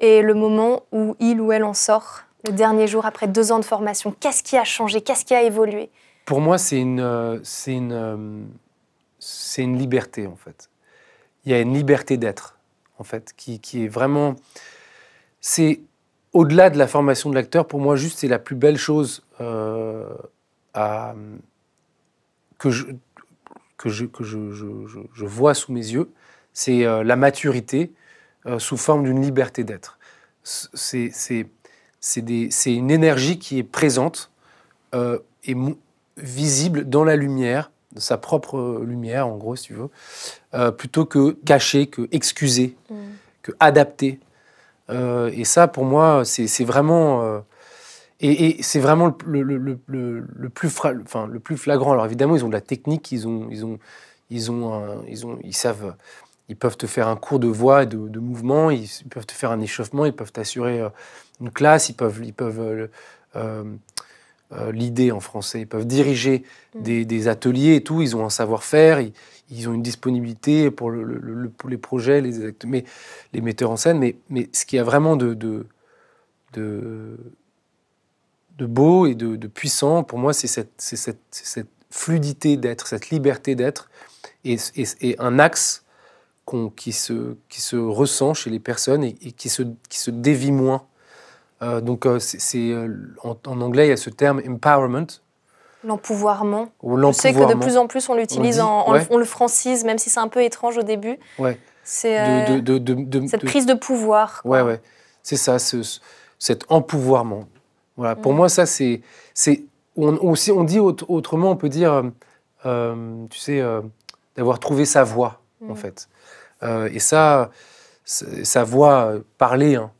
et le moment où il ou elle en sort, le dernier jour, après 2 ans de formation? Qu'est-ce qui a changé? Qu'est-ce qui a évolué? Pour moi, c'est une liberté, en fait. Il y a une liberté d'être, en fait, qui est vraiment... C'est au-delà de la formation de l'acteur, pour moi, juste, c'est la plus belle chose que je vois sous mes yeux. C'est la maturité sous forme d'une liberté d'être. C'est une énergie qui est présente et visible dans la lumière, sa propre lumière, en gros, si tu veux, plutôt que cacher, que excuser, que adapter. Et ça, pour moi, c'est vraiment... et c'est vraiment le plus flagrant. Alors évidemment, ils ont de la technique, ils savent... Ils peuvent te faire un cours de voix et de mouvement, ils peuvent te faire un échauffement, ils peuvent t'assurer une classe, ils peuvent l'idée en français, ils peuvent diriger des ateliers et tout, ils ont un savoir-faire, ils ont une disponibilité pour les projets, les metteurs en scène, mais ce qu'il y a vraiment de beau et de puissant, pour moi, c'est cette fluidité d'être, cette liberté d'être, et un axe qui se ressent chez les personnes et qui se dévie moins. Donc, en anglais, il y a ce terme « empowerment ». L'empouvoirment. Je sais que de plus en plus, on l'utilise, on le francise, même si c'est un peu étrange au début. Ouais. C'est cette prise de pouvoir. Quoi. Ouais. C'est ça, cet empouvoirment. Voilà. Pour moi, ça, on dit autrement, on peut dire, tu sais, d'avoir trouvé sa voie, en fait. Et ça, sa voix parler, hein.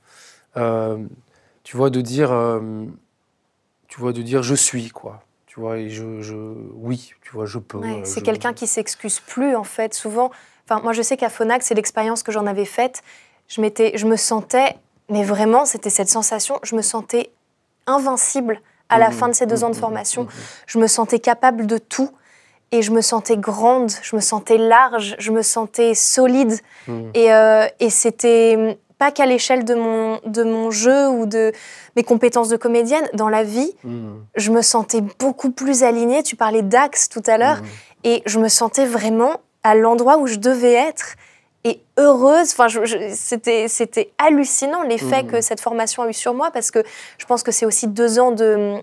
Tu vois, de dire je suis, quoi. Tu vois, et oui, tu vois, je peux. Ouais, c'est quelqu'un qui s'excuse plus, en fait. Souvent, moi, je sais qu'à Phonak, c'est l'expérience que j'en avais faite. Je me sentais, mais vraiment, c'était cette sensation, je me sentais invincible à la fin de ces 2 ans de formation. Je me sentais capable de tout. Et je me sentais grande, je me sentais large, je me sentais solide. Et c'était pas qu'à l'échelle de mon jeu ou de mes compétences de comédienne. Dans la vie, je me sentais beaucoup plus alignée. Tu parlais d'axe tout à l'heure. Et je me sentais vraiment à l'endroit où je devais être. Et heureuse, c'était hallucinant l'effet que cette formation a eu sur moi, parce que je pense que c'est aussi 2 ans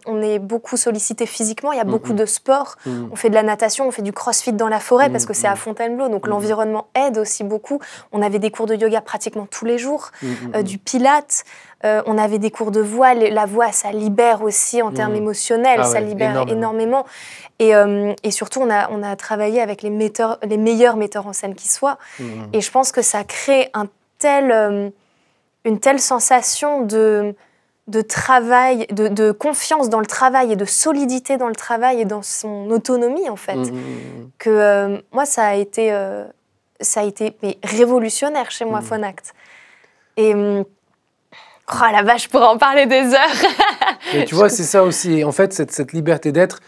on est beaucoup sollicité physiquement, il y a beaucoup de sport, on fait de la natation, on fait du crossfit dans la forêt parce que c'est à Fontainebleau, donc l'environnement aide aussi beaucoup. On avait des cours de yoga pratiquement tous les jours, du pilates, on avait des cours de voix, la voix ça libère aussi en termes émotionnels, ça libère énormément. Et surtout, on a travaillé avec les meilleurs metteurs en scène qui soient. Et je pense que ça crée une telle sensation de travail, de confiance dans le travail et de solidité dans le travail et dans son autonomie, en fait. Que moi, ça a été mais révolutionnaire chez moi, Phonak. Et oh la vache, je pourrais en parler des heures. Et tu vois, c'est ça aussi. En fait, cette liberté d'être,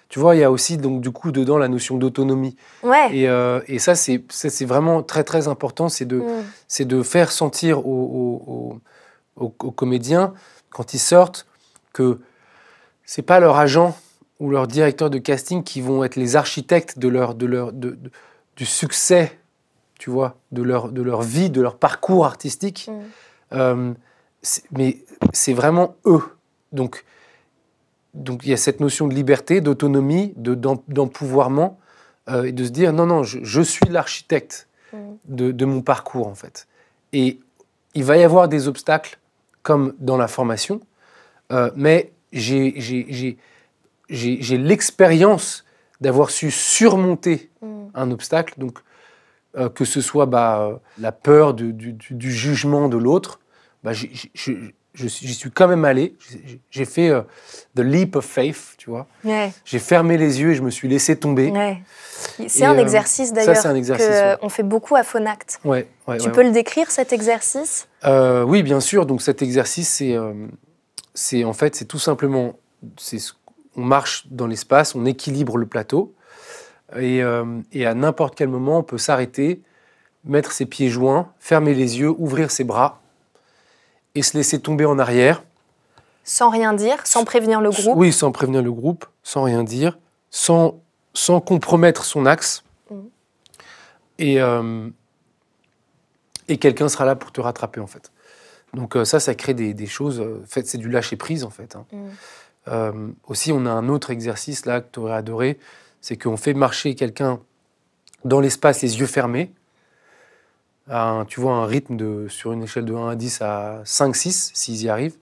tu vois, il y a aussi, donc, du coup, dedans, la notion d'autonomie. Ouais. Et ça, c'est vraiment très, très important. C'est de faire sentir aux comédiens, quand ils sortent, que c'est pas leur agent ou leur directeur de casting qui vont être les architectes du succès, tu vois, de leur vie, de leur parcours artistique. Mais c'est vraiment eux. Donc, il y a cette notion de liberté, d'autonomie, d'empouvoirment, et de se dire non, je suis l'architecte de mon parcours, en fait. Et il va y avoir des obstacles, comme dans la formation, mais j'ai l'expérience d'avoir su surmonter un obstacle, donc que ce soit la peur du jugement de l'autre, j'y suis quand même allé. J'ai fait the leap of faith, tu vois. Ouais. J'ai fermé les yeux et je me suis laissé tomber. Ouais. C'est un exercice d'ailleurs qu'on fait beaucoup à Phonak. Ouais, tu peux le décrire, cet exercice ? Oui, bien sûr. Donc cet exercice, c'est en fait, c'est tout simplement, on marche dans l'espace, on équilibre le plateau et à n'importe quel moment, on peut s'arrêter, mettre ses pieds joints, fermer les yeux, ouvrir ses bras et se laisser tomber en arrière. Sans rien dire, sans prévenir le groupe. Oui, sans prévenir le groupe, sans rien dire, sans compromettre son axe. Et quelqu'un sera là pour te rattraper, en fait. Donc ça crée des choses... En fait, c'est du lâcher-prise, en fait. Aussi, on a un autre exercice, là, que tu aurais adoré, c'est qu'on fait marcher quelqu'un dans l'espace, les yeux fermés, tu vois, un rythme sur une échelle de 1 à 10 à 5, 6, s'ils y arrivent.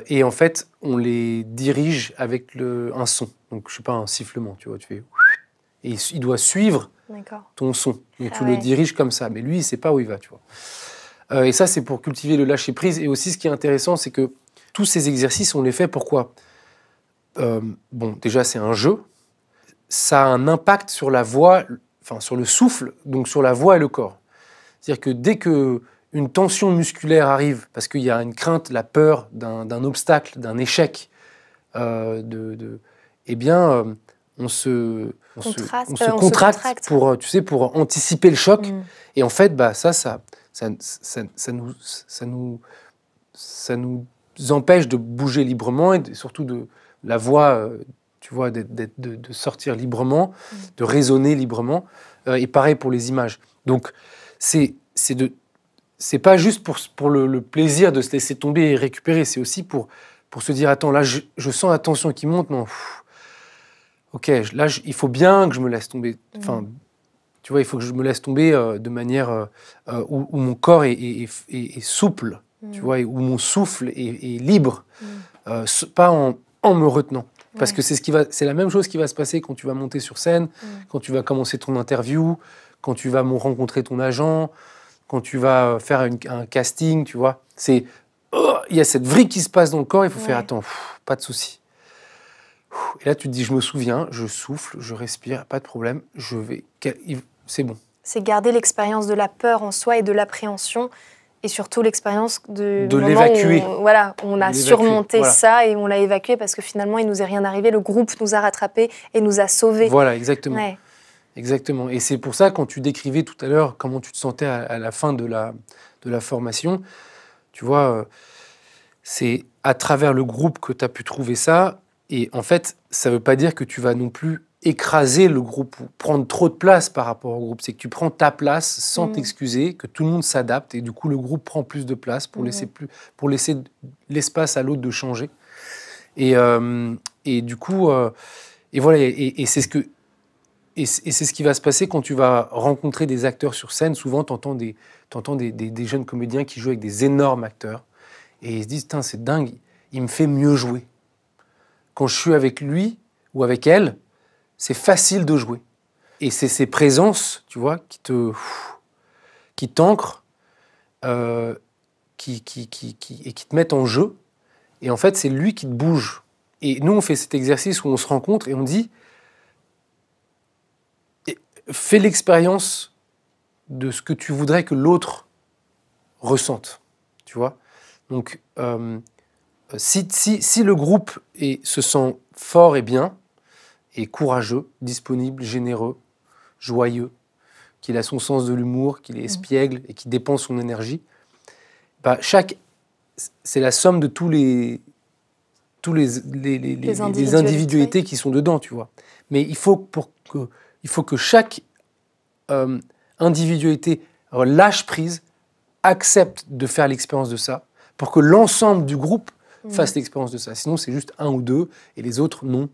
Et en fait, on les dirige avec un son. Donc, je sais pas, un sifflement, tu vois, tu fais... Et il doit suivre ton son. Donc tu le diriges comme ça. Mais lui, il ne sait pas où il va, tu vois. Et ça, c'est pour cultiver le lâcher-prise. Et aussi, ce qui est intéressant, c'est que tous ces exercices, on les fait pourquoi ? Bon, déjà, c'est un jeu. Ça a un impact sur la voix, enfin, sur le souffle, donc sur la voix et le corps. C'est-à-dire que dès qu'une tension musculaire arrive, parce qu'il y a une crainte, la peur d'un obstacle, d'un échec, eh bien, on se contracte pour, tu sais, pour anticiper le choc. Et en fait, bah, ça nous empêche de bouger librement et surtout de la voix, tu vois, de sortir librement, de résonner librement. Et pareil pour les images. Donc, c'est pas juste pour le plaisir de se laisser tomber et récupérer, c'est aussi pour se dire, attends, là, je sens la tension qui monte, non, ok, là, il faut bien que je me laisse tomber. Enfin, tu vois, il faut que je me laisse tomber de manière où mon corps est souple, tu vois, et où mon souffle est libre, pas en me retenant. Parce que c'est la même chose qui va se passer quand tu vas monter sur scène, quand tu vas commencer ton interview, quand tu vas rencontrer ton agent, quand tu vas faire un casting, tu vois. Il y a cette vrille qui se passe dans le corps, il faut faire, attends, pas de souci. Et là, tu te dis, je me souviens, je souffle, je respire, pas de problème, c'est bon. C'est garder l'expérience de la peur en soi et de l'appréhension, et surtout l'expérience de l'évacuer. Où on a surmonté ça et on l'a évacué parce que finalement, il ne nous est rien arrivé, le groupe nous a rattrapés et nous a sauvés. Voilà, exactement. Ouais. Exactement. Et c'est pour ça, quand tu décrivais tout à l'heure comment tu te sentais à la fin de la formation, tu vois, c'est à travers le groupe que tu as pu trouver ça. Et en fait, ça ne veut pas dire que tu vas non plus écraser le groupe ou prendre trop de place par rapport au groupe. C'est que tu prends ta place sans t'excuser, que tout le monde s'adapte et du coup, le groupe prend plus de place pour laisser l'espace à l'autre de changer. Et du coup, et voilà, et c'est ce que... Et c'est ce qui va se passer quand tu vas rencontrer des acteurs sur scène. Souvent, tu entends des jeunes comédiens qui jouent avec des énormes acteurs. Et ils se disent, c'est dingue, il me fait mieux jouer. Quand je suis avec lui ou avec elle, c'est facile de jouer. Et c'est ces présences, tu vois, qui t'ancrent et qui te mettent en jeu. Et en fait, c'est lui qui te bouge. Et nous, on fait cet exercice où on se rencontre et on dit, fais l'expérience de ce que tu voudrais que l'autre ressente, tu vois. Donc, si le groupe se sent fort et bien, et courageux, disponible, généreux, joyeux, qu'il a son sens de l'humour, qu'il est espiègle et qu'il dépense son énergie, bah c'est la somme de tous les individualités qui sont dedans, tu vois. Mais il faut que chaque individualité lâche prise, accepte de faire l'expérience de ça, pour que l'ensemble du groupe fasse l'expérience de ça. Sinon, c'est juste un ou deux, et les autres, non.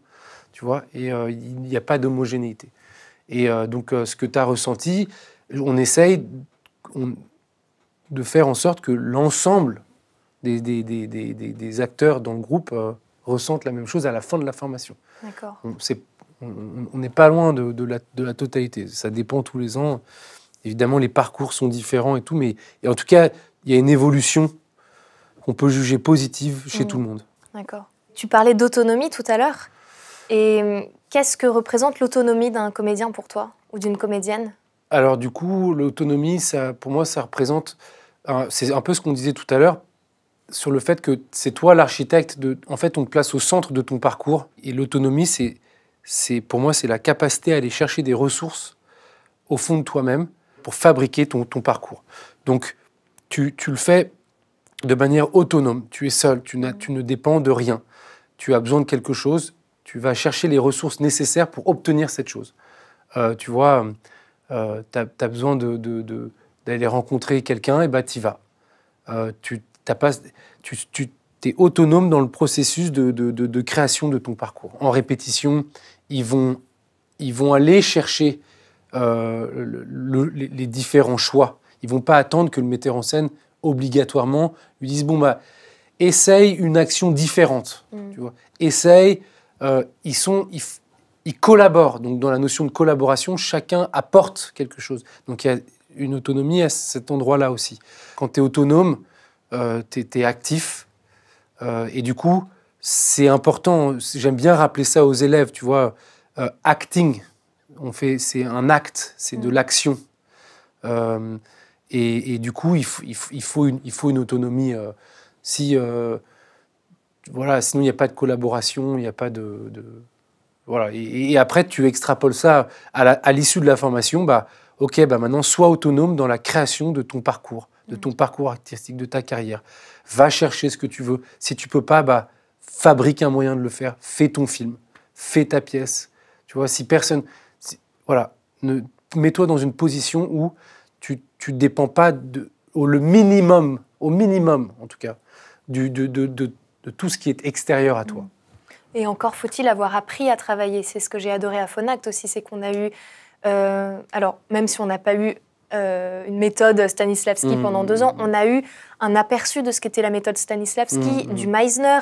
Tu vois, et il n'y a pas d'homogénéité. Et donc, ce que tu as ressenti, on essaye de faire en sorte que l'ensemble des acteurs dans le groupe ressentent la même chose à la fin de la formation. D'accord. On n'est pas loin de la totalité. Ça dépend tous les ans. Évidemment, les parcours sont différents et tout, mais en tout cas, il y a une évolution qu'on peut juger positive chez tout le monde. D'accord. Tu parlais d'autonomie tout à l'heure. Et qu'est-ce que représente l'autonomie d'un comédien pour toi ou d'une comédienne ? Alors du coup, l'autonomie, pour moi, ça représente... c'est un peu ce qu'on disait tout à l'heure, sur le fait que c'est toi l'architecte. En fait, on te place au centre de ton parcours. Et l'autonomie, pour moi, c'est la capacité à aller chercher des ressources au fond de toi-même pour fabriquer ton parcours. Donc, tu le fais de manière autonome. Tu es seul, tu ne dépends de rien. Tu as besoin de quelque chose, tu vas chercher les ressources nécessaires pour obtenir cette chose. Tu vois, tu as besoin d'aller rencontrer quelqu'un, et tu y vas. Tu es autonome dans le processus de création de ton parcours. En répétition, ils vont aller chercher les différents choix. Ils ne vont pas attendre que le metteur en scène, obligatoirement, lui dise, essaye une action différente. Tu vois. Essaye... ils collaborent. Donc, dans la notion de collaboration, chacun apporte quelque chose. Donc, il y a une autonomie à cet endroit-là aussi. Quand tu es autonome, tu es actif. Et du coup, c'est important. J'aime bien rappeler ça aux élèves, tu vois. Acting, c'est un acte, c'est de l'action. Et du coup, il faut une autonomie. Voilà, sinon, il n'y a pas de collaboration, il n'y a pas de voilà. Et après, tu extrapoles ça à l'issue de la formation. Ok, maintenant, sois autonome dans la création de ton parcours artistique, de ta carrière. Va chercher ce que tu veux. Si tu peux pas, fabrique un moyen de le faire. Fais ton film, fais ta pièce. Tu vois, voilà, mets-toi dans une position où tu dépends pas au minimum en tout cas, de tout ce qui est extérieur à toi. Et encore faut-il avoir appris à travailler. C'est ce que j'ai adoré à Phonact aussi, c'est qu'on a eu... alors, même si on n'a pas eu une méthode Stanislavski pendant 2 ans, on a eu un aperçu de ce qu'était la méthode Stanislavski, du Meisner.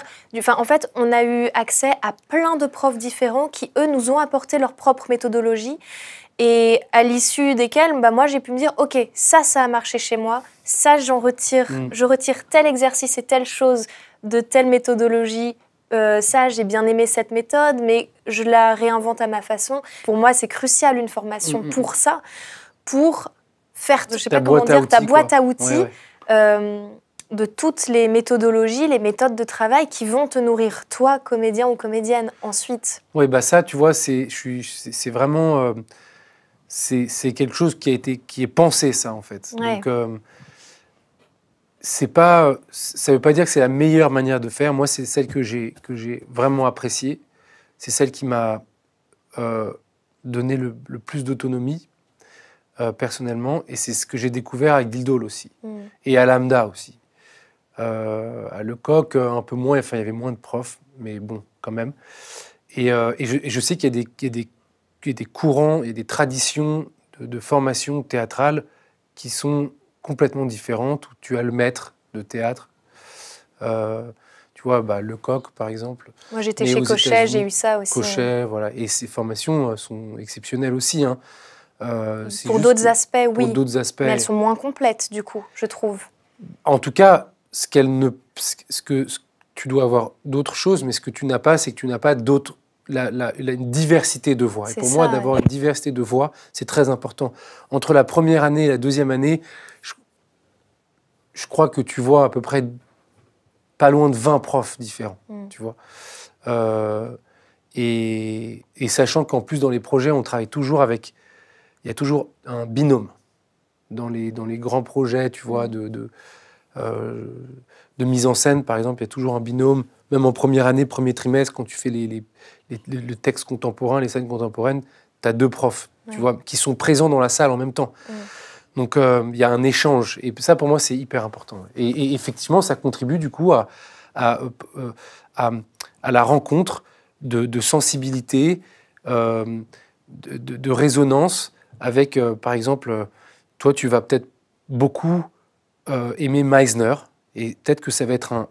En fait, on a eu accès à plein de profs différents qui, eux, nous ont apporté leur propre méthodologie. Et à l'issue desquels, moi, j'ai pu me dire, OK, ça a marché chez moi, ça, j'en retire. Je retire tel exercice et telle chose de telle méthodologie. Ça, j'ai bien aimé cette méthode, mais je la réinvente à ma façon. Pour moi, c'est crucial, une formation pour ça, pour faire, je sais pas comment dire, ta boîte à outils de toutes les méthodologies, les méthodes de travail qui vont te nourrir, toi, comédien ou comédienne, ensuite. Oui, ça, tu vois, c'est vraiment... c'est quelque chose qui est pensé, ça, en fait. Ouais. Donc, ça veut pas dire que c'est la meilleure manière de faire. Moi, c'est celle que j'ai vraiment appréciée. C'est celle qui m'a donné le plus d'autonomie, personnellement. Et c'est ce que j'ai découvert avec Guildhall aussi. Et à Lambda aussi. À Lecoq, un peu moins. Enfin, il y avait moins de profs, mais bon, quand même. Et je sais qu'il y a des courants et des traditions de formation théâtrale qui sont complètement différentes, où tu as le maître de théâtre. Tu vois, Lecoq, par exemple. Moi, j'étais chez Cochet, j'ai eu ça aussi. Cochet, voilà. Et ces formations sont exceptionnelles aussi. Hein. Pour d'autres aspects, oui. Pour d'autres aspects. Mais elles sont moins complètes, du coup, je trouve. En tout cas, ce que tu dois avoir d'autres choses, mais ce que tu n'as pas, c'est que tu n'as pas d'autres... une diversité de voix. Et pour moi, d'avoir une diversité de voix, c'est très important. Entre la première année et la deuxième année, je crois que tu vois à peu près pas loin de 20 profs différents. Tu vois. Et sachant qu'en plus, dans les projets, on travaille toujours avec... Il y a toujours un binôme. Dans les grands projets, tu vois, de mise en scène, par exemple, il y a toujours un binôme. Même en première année, premier trimestre, quand tu fais le texte contemporain, les scènes contemporaines, tu as 2 profs, tu vois, qui sont présents dans la salle en même temps. Donc, il y a un échange. Et ça, pour moi, c'est hyper important. Et effectivement, ça contribue, du coup, à la rencontre de sensibilité, de résonance avec, par exemple, toi, tu vas peut-être beaucoup aimer Meisner, et peut-être que ça va être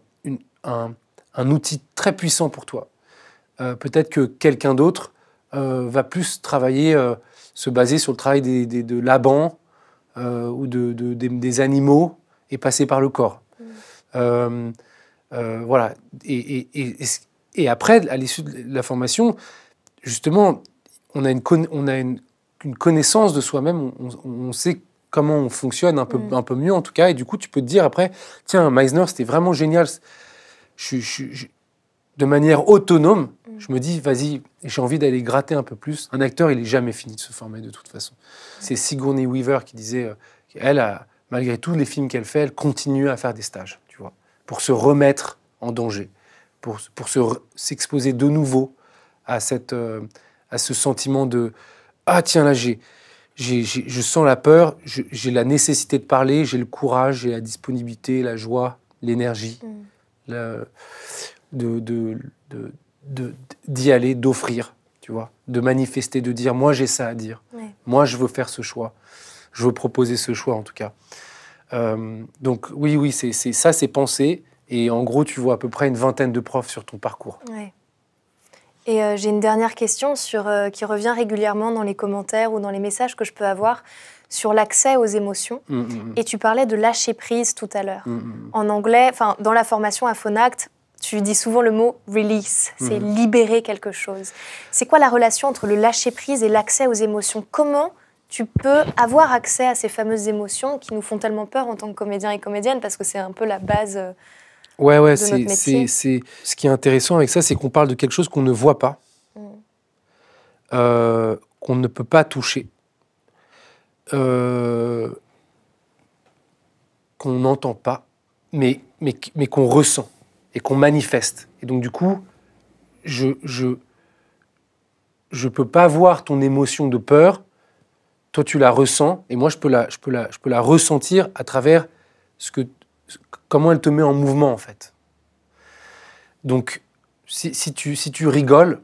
un outil très puissant pour toi. Peut-être que quelqu'un d'autre va plus travailler, se baser sur le travail de Laban ou des animaux et passer par le corps. Voilà. Et après, à l'issue de la formation, justement, on a une connaissance de soi-même, on sait comment on fonctionne un peu mieux en tout cas, et du coup tu peux te dire après, tiens, Meisner c'était vraiment génial, de manière autonome, je me dis vas-y, j'ai envie d'aller gratter un peu plus. Un acteur, il est jamais fini de se former de toute façon. C'est Sigourney Weaver qui disait qu'elle, malgré tous les films qu'elle fait, elle continue à faire des stages, tu vois, pour se remettre en danger, pour s'exposer de nouveau à ce sentiment de ah tiens là je sens la peur, j'ai la nécessité de parler, j'ai le courage, j'ai la disponibilité, la joie, l'énergie, d'y aller, d'offrir, tu vois, de manifester, de dire moi j'ai ça à dire, moi je veux faire ce choix, je veux proposer ce choix en tout cas. Donc oui, c'est pensé, et en gros tu vois à peu près une 20aine de profs sur ton parcours. Ouais. Et j'ai une dernière question qui revient régulièrement dans les commentaires ou dans les messages que je peux avoir sur l'accès aux émotions. Et tu parlais de lâcher prise tout à l'heure. En anglais, dans la formation à Phonact, tu dis souvent le mot « release », c'est libérer quelque chose. C'est quoi la relation entre le lâcher prise et l'accès aux émotions? Comment tu peux avoir accès à ces fameuses émotions qui nous font tellement peur en tant que comédien et comédienne, parce que c'est un peu la base de notre métier. Ce qui est intéressant avec ça, c'est qu'on parle de quelque chose qu'on ne voit pas, qu'on ne peut pas toucher, qu'on n'entend pas, mais qu'on ressent et qu'on manifeste. Et donc du coup, je peux pas voir ton émotion de peur. Toi, tu la ressens, et moi, je peux la ressentir à travers comment elle te met en mouvement, en fait. Donc, si tu rigoles,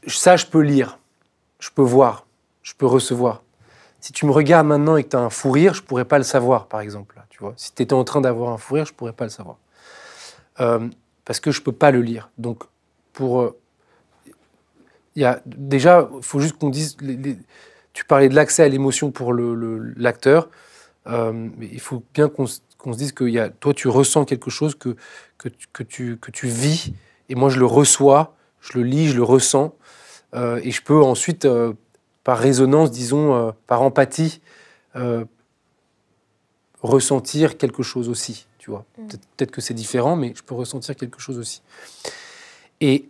ça, je peux lire, je peux voir, je peux recevoir. Si tu me regardes maintenant et que tu as un fou rire, je ne pourrais pas le savoir, par exemple. Tu vois. Si tu étais en train d'avoir un fou rire, je ne pourrais pas le savoir. Parce que je ne peux pas le lire. Donc, déjà, il faut juste qu'on dise... Tu parlais de l'accès à l'émotion pour l'acteur, mais il faut bien qu'on se dise que toi, tu ressens quelque chose que tu vis, et moi, je le reçois, je le lis, je le ressens, et je peux ensuite, par résonance, disons, par empathie, ressentir quelque chose aussi, tu vois. Peut-être que c'est différent, mais je peux ressentir quelque chose aussi. Et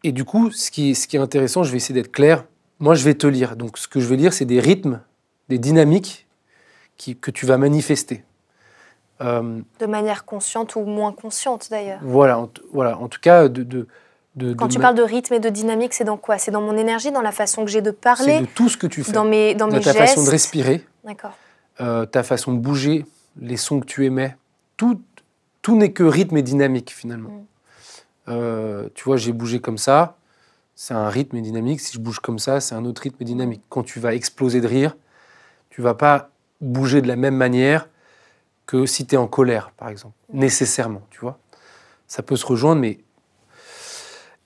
du coup, ce qui est intéressant, je vais essayer d'être clair. Moi, je vais te lire. Donc, ce que je vais lire, c'est des rythmes, des dynamiques que tu vas manifester. De manière consciente ou moins consciente, d'ailleurs. Voilà. En tout cas, quand tu parles de rythme et de dynamique, c'est dans quoi? C'est dans mon énergie, dans la façon que j'ai de parler? C'est de tout ce que tu fais. Dans mes ta gestes. Façon de respirer. D'accord. Ta façon de bouger, les sons que tu émets. Tout n'est que rythme et dynamique, finalement. Tu vois, j'ai bougé comme ça. C'est un rythme et dynamique. Si je bouge comme ça, c'est un autre rythme et dynamique. Quand tu vas exploser de rire, tu vas pas bouger de la même manière que si tu es en colère, par exemple. Nécessairement, tu vois. Ça peut se rejoindre, mais...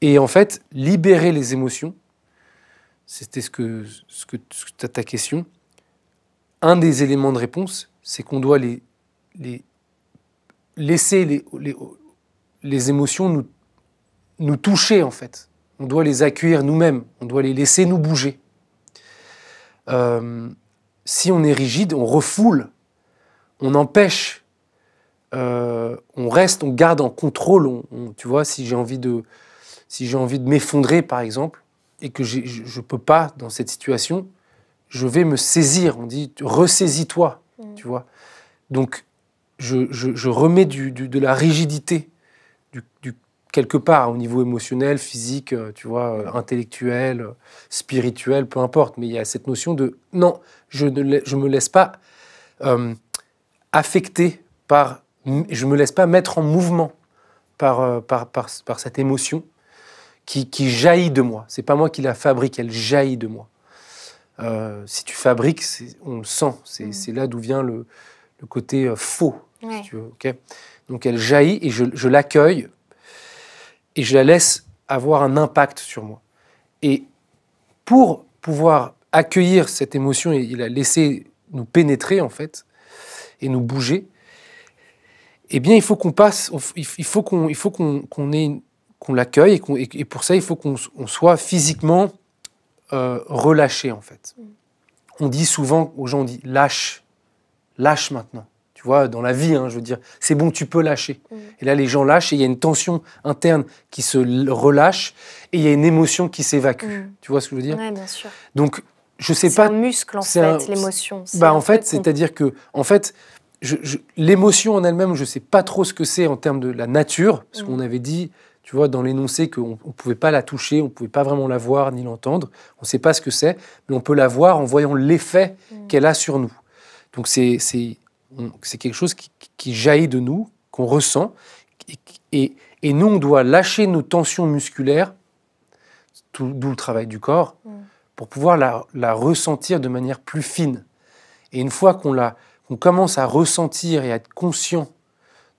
Et en fait, libérer les émotions, c'était ce que ta question. Un des éléments de réponse, c'est qu'on doit laisser les émotions nous toucher, en fait. On doit les accueillir nous-mêmes, on doit les laisser nous bouger. Si on est rigide, on refoule, on empêche, on reste, on garde en contrôle. Tu vois, si j'ai envie de m'effondrer, par exemple, et que je ne peux pas dans cette situation, je vais me saisir. On dit « ressaisis-toi », tu vois. Donc, je remets de la rigidité, quelque part, au niveau émotionnel, physique, tu vois, intellectuel, spirituel, peu importe. Mais il y a cette notion de « non, je me laisse pas affecter par... Je me laisse pas mettre en mouvement par cette émotion qui jaillit de moi. C'est pas moi qui la fabrique, elle jaillit de moi. Si tu fabriques, on le sent. C'est là d'où vient le côté faux, si tu veux. Okay. Donc elle jaillit et je l'accueille et je la laisse avoir un impact sur moi. Et pour pouvoir accueillir cette émotion et la laisser nous pénétrer, en fait, et nous bouger, eh bien, il faut qu'on l'accueille, et pour ça, il faut qu'on soit physiquement relâché, en fait. On dit souvent aux gens, on dit lâche maintenant. Tu vois, dans la vie, je veux dire, c'est bon, tu peux lâcher. Et là, les gens lâchent et il y a une tension interne qui se relâche et il y a une émotion qui s'évacue. Tu vois ce que je veux dire? Oui, bien sûr. Donc, je sais pas. C'est un muscle, en fait, l'émotion. En fait, c'est-à-dire que, en fait, l'émotion en elle-même, je sais pas trop ce que c'est en termes de la nature, parce qu'on avait dit, tu vois, dans l'énoncé qu'on ne pouvait pas la toucher, on ne pouvait pas vraiment la voir ni l'entendre. On ne sait pas ce que c'est, mais on peut la voir en voyant l'effet qu'elle a sur nous. Donc, c'est quelque chose qui jaillit de nous, qu'on ressent. Et nous, on doit lâcher nos tensions musculaires, d'où le travail du corps, pour pouvoir la ressentir de manière plus fine. Et une fois qu'on commence à ressentir et à être conscient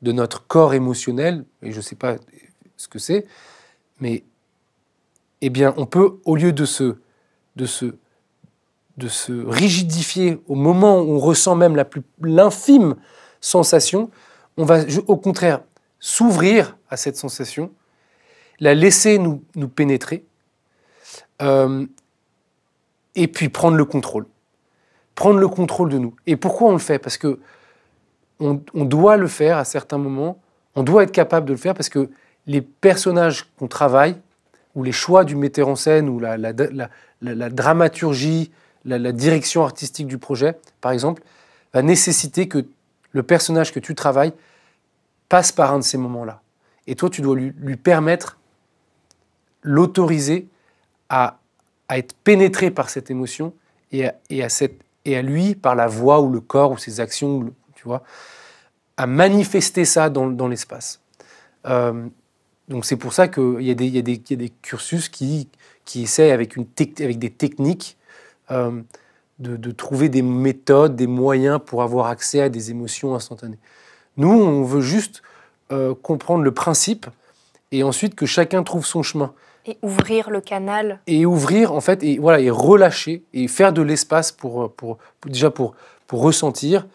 de notre corps émotionnel, et je ne sais pas ce que c'est, mais eh bien, on peut, au lieu de se rigidifier au moment où on ressent même l'infime sensation, on va au contraire s'ouvrir à cette sensation, la laisser nous pénétrer, et puis prendre le contrôle. Prendre le contrôle de nous. Et pourquoi on le fait? Parce que on doit le faire à certains moments, on doit être capable de le faire parce que les personnages qu'on travaille, ou les choix du metteur en scène, ou la dramaturgie, la direction artistique du projet, par exemple, va nécessiter que le personnage que tu travailles passe par un de ces moments-là. Et toi, tu dois lui permettre, l'autoriser à être pénétré par cette émotion et à lui, par la voix ou le corps ou ses actions, tu vois, à manifester ça dans l'espace. Donc c'est pour ça qu'il y a des cursus qui essayent avec des techniques de trouver des méthodes, des moyens pour avoir accès à des émotions instantanées. Nous, on veut juste comprendre le principe et ensuite que chacun trouve son chemin. Et ouvrir le canal. Et ouvrir, en fait, et relâcher, et faire de l'espace pour ressentir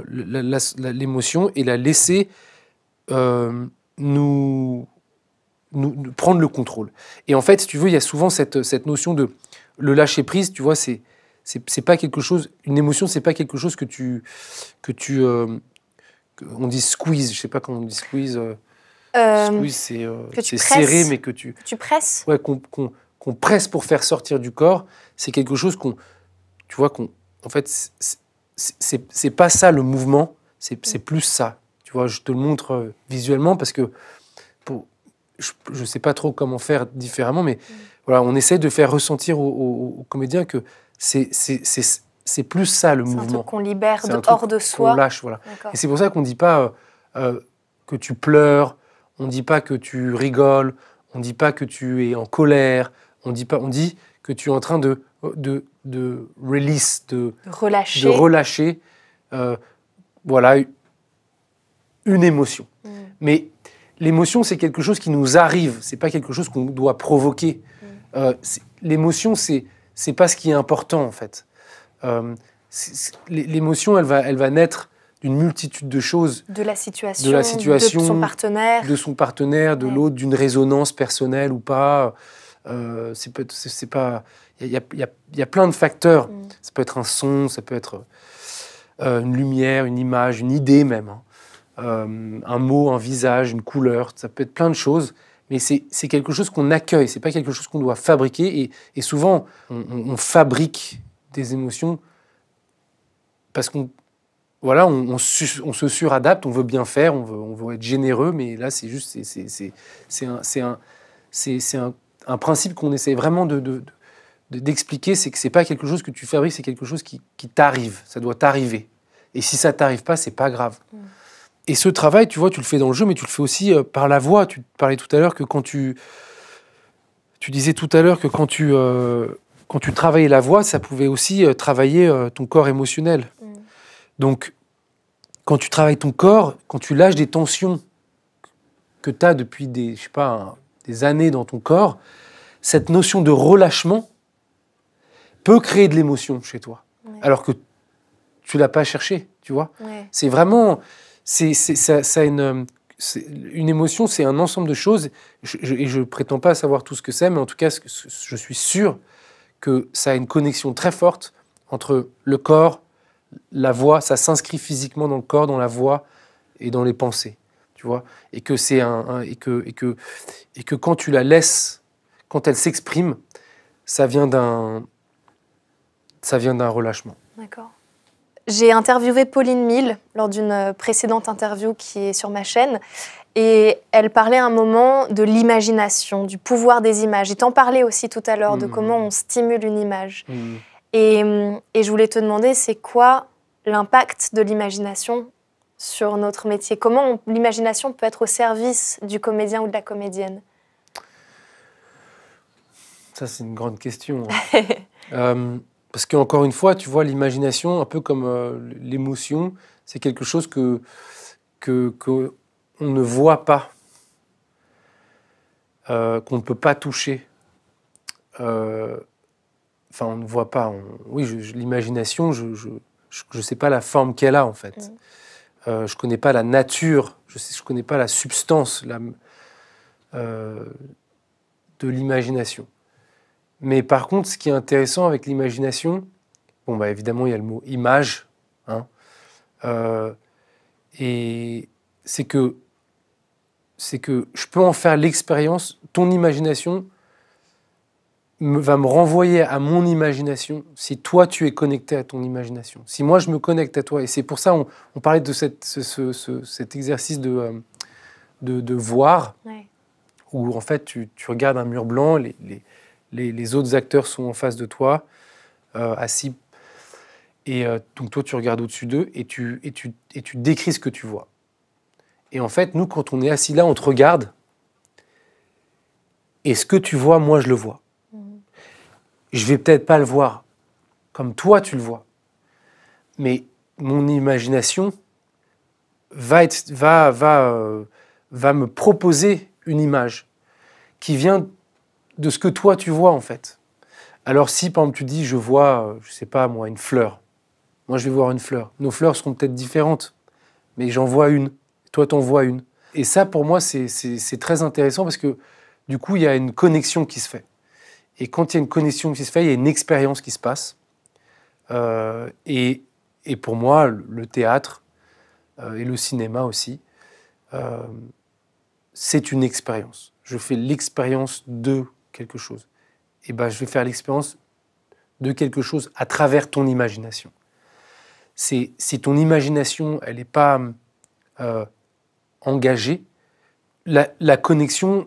l'émotion et la laisser nous prendre le contrôle. Et en fait, si tu veux, il y a souvent cette notion de le lâcher prise, tu vois, c'est pas quelque chose, une émotion, c'est pas quelque chose on dit squeeze, je sais pas comment on dit squeeze. Squeeze, c'est serré, mais que tu presses. Ouais, qu'on presse pour faire sortir du corps. C'est quelque chose en fait, c'est pas ça le mouvement, c'est plus ça. Tu vois, je te le montre visuellement parce que je sais pas trop comment faire différemment, mais voilà, on essaie de faire ressentir aux comédiens que c'est plus ça le mouvement. C'est un truc qu'on libère hors de soi. On lâche, voilà. Et c'est pour ça qu'on dit pas que tu pleures. On ne dit pas que tu rigoles, on ne dit pas que tu es en colère, on dit que tu es en train de release, de relâcher voilà, une émotion. Mais l'émotion, c'est quelque chose qui nous arrive, c'est pas quelque chose qu'on doit provoquer. L'émotion, c'est pas ce qui est important, en fait. L'émotion, elle va naître d'une multitude de choses. De la situation, de son partenaire. De son partenaire, de l'autre, d'une résonance personnelle ou pas. C'est pas... Il y a plein de facteurs. Ça peut être un son, ça peut être une lumière, une image, une idée même. Un mot, un visage, une couleur. Ça peut être plein de choses. Mais c'est quelque chose qu'on accueille. C'est pas quelque chose qu'on doit fabriquer. Et souvent, on fabrique des émotions parce qu'on... Voilà, on se suradapte, on veut bien faire, on veut être généreux, mais là, c'est juste, c'est un principe qu'on essaie vraiment d'expliquer, c'est que c'est pas quelque chose que tu fabriques, c'est quelque chose qui t'arrive, ça doit t'arriver. Et si ça t'arrive pas, c'est pas grave. Et ce travail, tu vois, tu le fais dans le jeu, mais tu le fais aussi par la voix. Tu parlais tout à l'heure que tu disais tout à l'heure que quand tu travaillais la voix, ça pouvait aussi travailler ton corps émotionnel. Donc, quand tu travailles ton corps, quand tu lâches des tensions que tu as depuis des années dans ton corps, cette notion de relâchement peut créer de l'émotion chez toi, alors que tu l'as pas cherché, tu vois. C'est vraiment, une émotion, c'est un ensemble de choses. Et je prétends pas savoir tout ce que c'est, mais en tout cas, je suis sûr que ça a une connexion très forte entre le corps, la voix, ça s'inscrit physiquement dans le corps, dans la voix et dans les pensées, tu vois, et que c'est et que quand tu la laisses, quand elle s'exprime, ça vient d'un relâchement. D'accord. J'ai interviewé Pauline Mille lors d'une précédente interview qui est sur ma chaîne, et elle parlait à un moment de l'imagination, du pouvoir des images. Et t'en parlais aussi tout à l'heure de comment on stimule une image. Et je voulais te demander, c'est quoi l'impact de l'imagination sur notre métier? Comment l'imagination peut être au service du comédien ou de la comédienne? Ça, c'est une grande question. Parce qu'encore une fois, tu vois, l'imagination, un peu comme l'émotion, c'est quelque chose qu'on ne voit pas, qu'on ne peut pas toucher. on ne voit pas. Oui, l'imagination, je ne sais pas la forme qu'elle a, en fait. Je ne connais pas la nature, je ne connais pas la substance de l'imagination. Mais par contre, ce qui est intéressant avec l'imagination, évidemment, il y a le mot « image », hein, et c'est que je peux en faire l'expérience. Ton imagination va me renvoyer à mon imagination si toi, tu es connecté à ton imagination. Si moi, je me connecte à toi, et c'est pour ça on parlait de cet exercice de voir, ouais. Où en fait, tu regardes un mur blanc, les autres acteurs sont en face de toi, assis, et donc toi, tu regardes au-dessus d'eux, et tu décris ce que tu vois. Et en fait, nous, quand on est assis là, on te regarde, et ce que tu vois, moi, je le vois. Je vais peut-être pas le voir comme toi tu le vois, mais mon imagination va me proposer une image qui vient de ce que toi tu vois en fait. Alors si par exemple tu dis je vois, je sais pas moi, une fleur, moi je vais voir une fleur. Nos fleurs seront peut-être différentes, mais j'en vois une, toi t'en vois une. Et ça pour moi c'est très intéressant parce que du coup il y a une connexion qui se fait. Et quand il y a une connexion qui se fait, il y a une expérience qui se passe. Et pour moi, le théâtre et le cinéma aussi, c'est une expérience. Je fais l'expérience de quelque chose. Et je vais faire l'expérience de quelque chose à travers ton imagination. Si ton imagination, elle n'est pas engagée, la connexion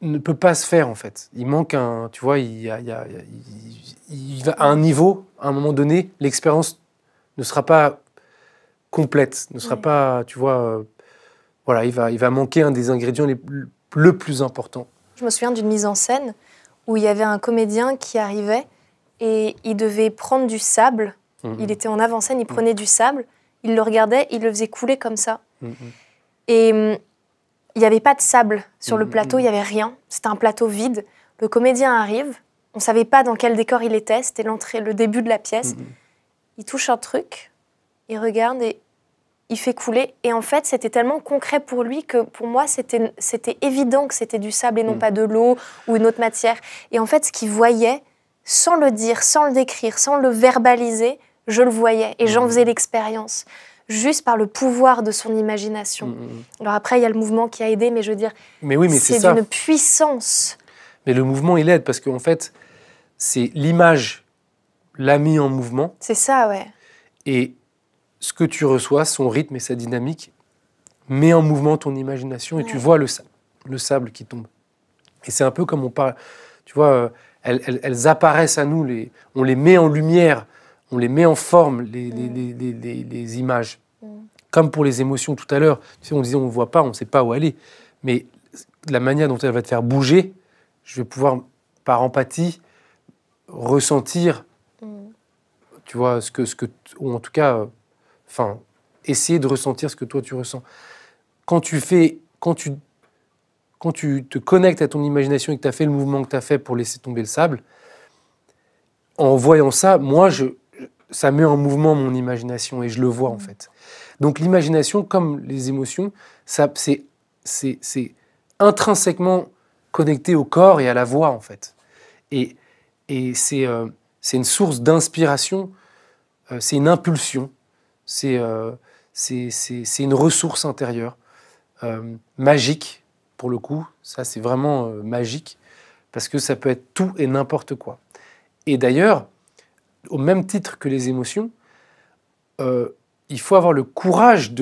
ne peut pas se faire en fait. Il manque tu vois, il va à un niveau, à un moment donné, l'expérience ne sera pas complète, ne sera pas, tu vois, voilà, il va manquer un des ingrédients le plus important. Je me souviens d'une mise en scène où il y avait un comédien qui arrivait et il devait prendre du sable. Il était en avant-scène, il prenait du sable, il le regardait, il le faisait couler comme ça. Et il n'y avait pas de sable sur le plateau, il n'y avait rien. C'était un plateau vide. Le comédien arrive, on ne savait pas dans quel décor il était, c'était le début de la pièce. Il touche un truc, il regarde et il fait couler. Et en fait, c'était tellement concret pour lui que pour moi, c'était évident que c'était du sable et non pas de l'eau ou une autre matière. Et en fait, ce qu'il voyait, sans le dire, sans le décrire, sans le verbaliser, je le voyais et j'en faisais l'expérience. Juste par le pouvoir de son imagination. Alors après, il y a le mouvement qui a aidé, mais je veux dire, c'est d'une puissance. Mais le mouvement, il aide parce qu'en fait, c'est l'image l'a mis en mouvement. C'est ça, ouais. Et ce que tu reçois, son rythme et sa dynamique, met en mouvement ton imagination et tu vois le sable qui tombe. Et c'est un peu comme on parle, tu vois, elles apparaissent à nous, on les met en lumière, on les met en forme, les images. Comme pour les émotions tout à l'heure, tu sais, on disait on ne voit pas, on ne sait pas où aller. Mais la manière dont elle va te faire bouger, je vais pouvoir, par empathie, ressentir, tu vois, ou en tout cas, essayer de ressentir ce que toi tu ressens. Quand tu te connectes à ton imagination et que tu as fait le mouvement que tu as fait pour laisser tomber le sable, en voyant ça, moi, ça met en mouvement mon imagination et je le vois en fait. Donc l'imagination, comme les émotions, c'est intrinsèquement connecté au corps et à la voix en fait. Et c'est une source d'inspiration, c'est une impulsion, c'est une ressource intérieure, magique pour le coup. Ça c'est vraiment magique parce que ça peut être tout et n'importe quoi. Et d'ailleurs, au même titre que les émotions, il faut avoir le courage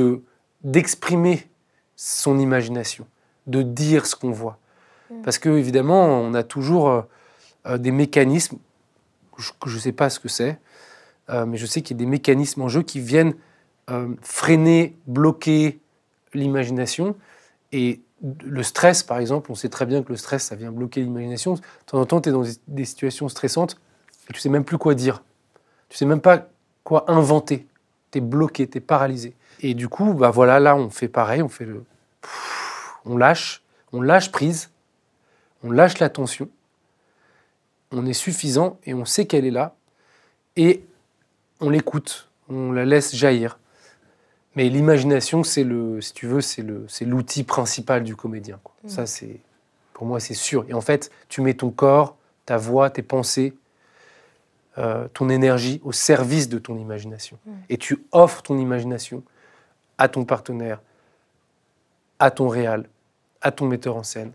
d'exprimer son imagination, de dire ce qu'on voit. Parce que évidemment, on a toujours des mécanismes, je ne sais pas ce que c'est, mais je sais qu'il y a des mécanismes en jeu qui viennent freiner, bloquer l'imagination. Et le stress, par exemple, on sait très bien que le stress, ça vient bloquer l'imagination. De temps en temps, tu es dans des situations stressantes et tu ne sais même plus quoi dire. Tu ne sais même pas quoi inventer. Tu es bloqué, tu es paralysé. Et du coup, voilà, là, on fait pareil, on lâche prise, on lâche la tension on est suffisant et on sait qu'elle est là, et on l'écoute, on la laisse jaillir. Mais l'imagination, si tu veux, c'est l'outil principal du comédien, quoi. Ça, pour moi, c'est sûr. Et en fait, tu mets ton corps, ta voix, tes pensées, ton énergie au service de ton imagination. Et tu offres ton imagination à ton partenaire, à ton réal, à ton metteur en scène,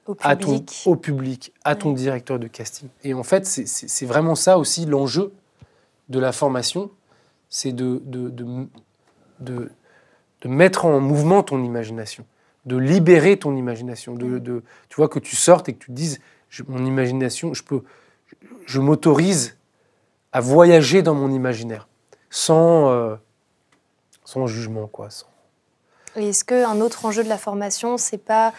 au public, à ton directeur de casting. Et en fait, c'est vraiment ça aussi l'enjeu de la formation, c'est de mettre en mouvement ton imagination, de libérer ton imagination, tu vois, que tu sortes et que tu te dises, mon imagination, je m'autorise à voyager dans mon imaginaire, sans jugement, quoi. Et est-ce qu'un autre enjeu de la formation, c'est pas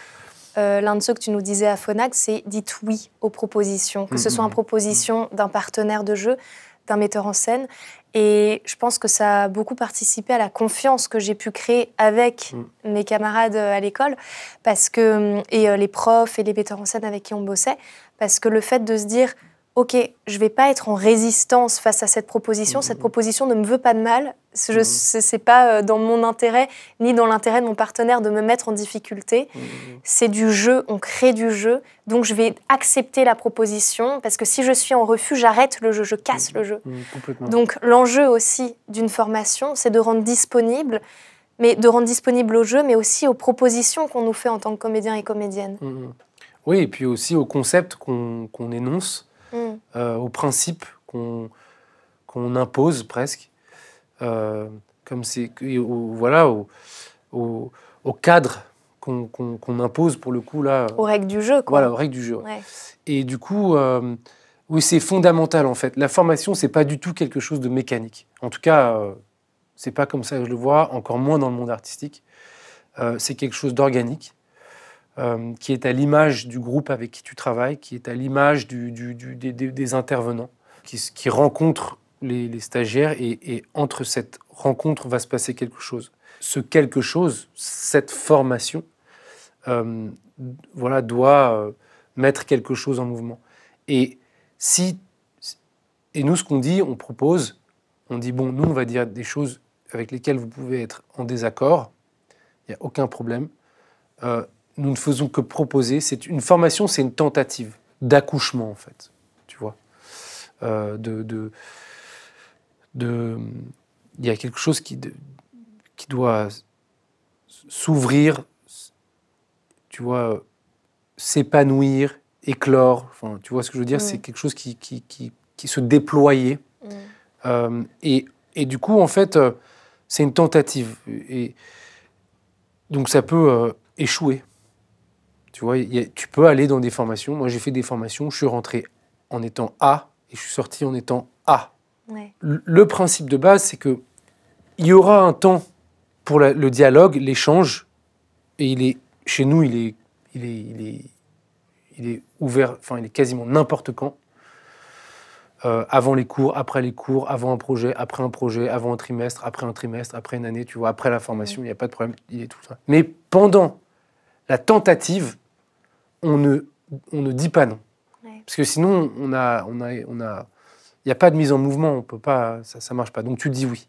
l'un de ceux que tu nous disais à Phonak, c'est dites oui aux propositions, que ce soit une proposition d'un partenaire de jeu, d'un metteur en scène. Et je pense que ça a beaucoup participé à la confiance que j'ai pu créer avec mes camarades à l'école, et les profs et les metteurs en scène avec qui on bossait, parce que le fait de se dire ok, je ne vais pas être en résistance face à cette proposition ne me veut pas de mal, ce n'est pas dans mon intérêt, ni dans l'intérêt de mon partenaire de me mettre en difficulté. C'est du jeu, on crée du jeu, donc je vais accepter la proposition, parce que si je suis en refus, j'arrête le jeu, je casse le jeu. Donc l'enjeu aussi d'une formation, c'est de rendre disponible au jeu, mais aussi aux propositions qu'on nous fait en tant que comédien et comédienne. Oui, et puis aussi aux concepts qu'on énonce, aux principes qu'on impose presque, comme c'est au cadre qu'on impose pour le coup là. Aux règles du jeu, quoi. Voilà, aux règles du jeu. Ouais. Et du coup, oui, c'est fondamental en fait. La formation, c'est pas du tout quelque chose de mécanique. En tout cas, c'est pas comme ça que je le vois, encore moins dans le monde artistique. C'est quelque chose d'organique. Qui est à l'image du groupe avec qui tu travailles, qui est à l'image des intervenants, qui rencontrent les stagiaires, et entre cette rencontre va se passer quelque chose. Ce quelque chose, cette formation, doit mettre quelque chose en mouvement. Et nous, ce qu'on dit, on propose, on dit, bon, nous, on va dire des choses avec lesquelles vous pouvez être en désaccord, il n'y a aucun problème. Nous ne faisons que proposer. Une formation, c'est une tentative d'accouchement, en fait. Tu vois. Il y a quelque chose qui doit s'ouvrir, tu vois, s'épanouir, éclore. Enfin, tu vois ce que je veux dire ? C'est quelque chose qui se déployait. Et du coup, en fait, c'est une tentative. Et donc, ça peut échouer. Tu vois, tu peux aller dans des formations. Moi, j'ai fait des formations, je suis rentré en étant A et je suis sorti en étant A. Ouais. Le principe de base, c'est qu'il y aura un temps pour le dialogue, l'échange, et chez nous, il est ouvert, enfin, il est quasiment n'importe quand. Avant les cours, après les cours, avant un projet, après un projet, avant un trimestre, après une année, tu vois, après la formation, il n'y a pas de problème, il est tout ça. Mais pendant la tentative, on ne dit pas non. Ouais. Parce que sinon, il n'y a pas de mise en mouvement, on peut pas, ça marche pas. Donc tu dis oui.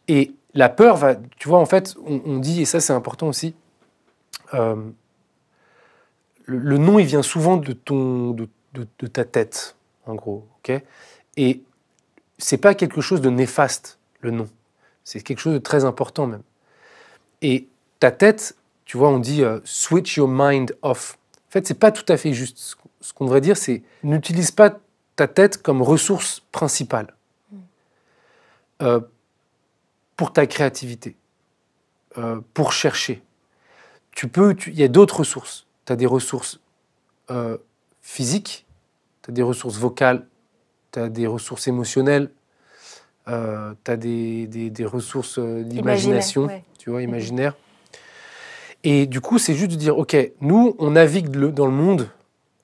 Et la peur va, tu vois, en fait, on dit, et ça c'est important aussi, le non, il vient souvent de ta tête, en gros, ok ? Et c'est pas quelque chose de néfaste, le non. C'est quelque chose de très important même. Et ta tête, tu vois, on dit switch your mind off. En fait, c'est pas tout à fait juste. Ce qu'on devrait dire, c'est n'utilise pas ta tête comme ressource principale pour ta créativité, pour chercher. Il y a d'autres ressources. Tu as des ressources physiques, tu as des ressources vocales, tu as des ressources émotionnelles, tu as des ressources d'imagination, tu vois, imaginaires. Et du coup, c'est juste de dire, OK, nous, on navigue dans le monde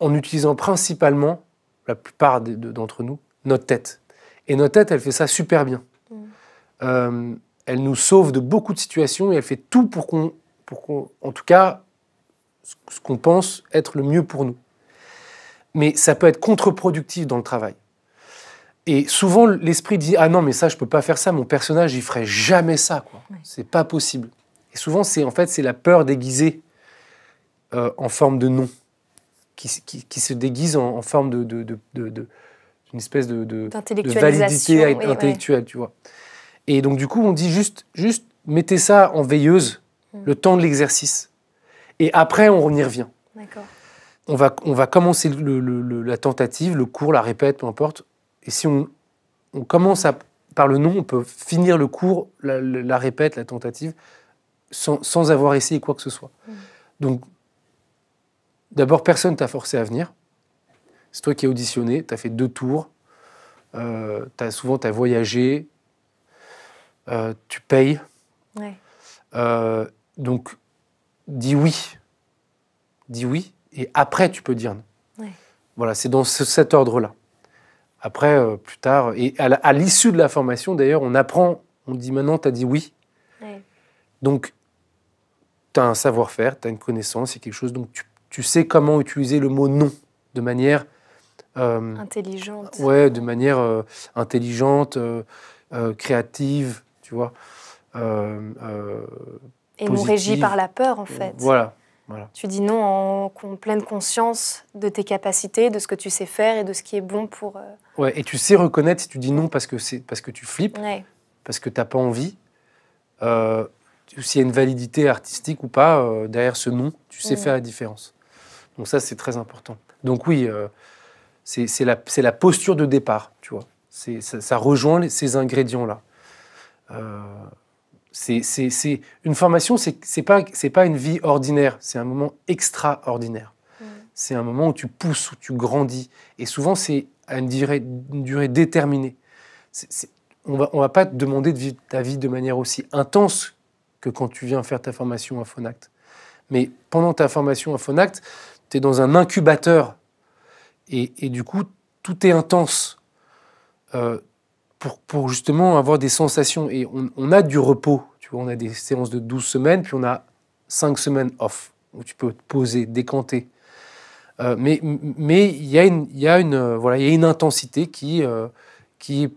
en utilisant principalement, la plupart d'entre nous, notre tête. Et notre tête, elle fait ça super bien. Elle nous sauve de beaucoup de situations et elle fait tout pour qu'on en tout cas, ce qu'on pense être le mieux pour nous. mais ça peut être contre-productif dans le travail. Et souvent, l'esprit dit « Ah non, mais ça, je ne peux pas faire ça, mon personnage, il ne ferait jamais ça. Ce n'est pas possible. » Et souvent, c'est la peur déguisée en forme de non, qui se déguise en forme d'une espèce de validité intellectuelle, tu vois. Et donc, du coup, on dit juste mettez ça en veilleuse, le temps de l'exercice. Et après, on y revient. D'accord. On va commencer la tentative, le cours, la répète, peu importe. Et si on commence par le non, on peut finir le cours, la répète, la tentative, sans avoir essayé quoi que ce soit. Donc, d'abord, personne t'a forcé à venir. C'est toi qui as auditionné, tu as fait 2 tours. Souvent, tu as voyagé. Tu payes. Ouais. Donc, dis oui. Dis oui. Et après, tu peux dire non. Ouais. Voilà, c'est dans cet ordre-là. Après, plus tard, et à l'issue de la formation, d'ailleurs, on dit maintenant, tu as dit oui. Ouais. Donc, tu as un savoir-faire, tu as une connaissance, c'est quelque chose, donc tu sais comment utiliser le mot non de manière... intelligente. Ouais, de manière intelligente, créative, tu vois. Et non régi par la peur, en fait. Voilà. Tu dis non en pleine conscience de tes capacités, de ce que tu sais faire et de ce qui est bon pour... Ouais, et tu sais reconnaître si tu dis non parce que tu flippes, parce que tu n'as pas envie, s'il y a une validité artistique ou pas, derrière ce non, tu sais faire la différence. Donc ça, c'est très important. Donc oui, c'est la posture de départ, tu vois. Ça rejoint ces ingrédients-là. Une formation, c'est pas une vie ordinaire, c'est un moment extraordinaire. C'est un moment où tu pousses, où tu grandis. Et souvent, c'est à une durée déterminée. On va pas te demander de vivre ta vie de manière aussi intense que quand tu viens faire ta formation à Phonact. Mais pendant ta formation à Phonact, tu es dans un incubateur. Et du coup, tout est intense. Pour justement avoir des sensations. Et on a du repos. Tu vois, on a des séances de 12 semaines, puis on a 5 semaines off, où tu peux te poser, décanter. Mais il y a une intensité qui est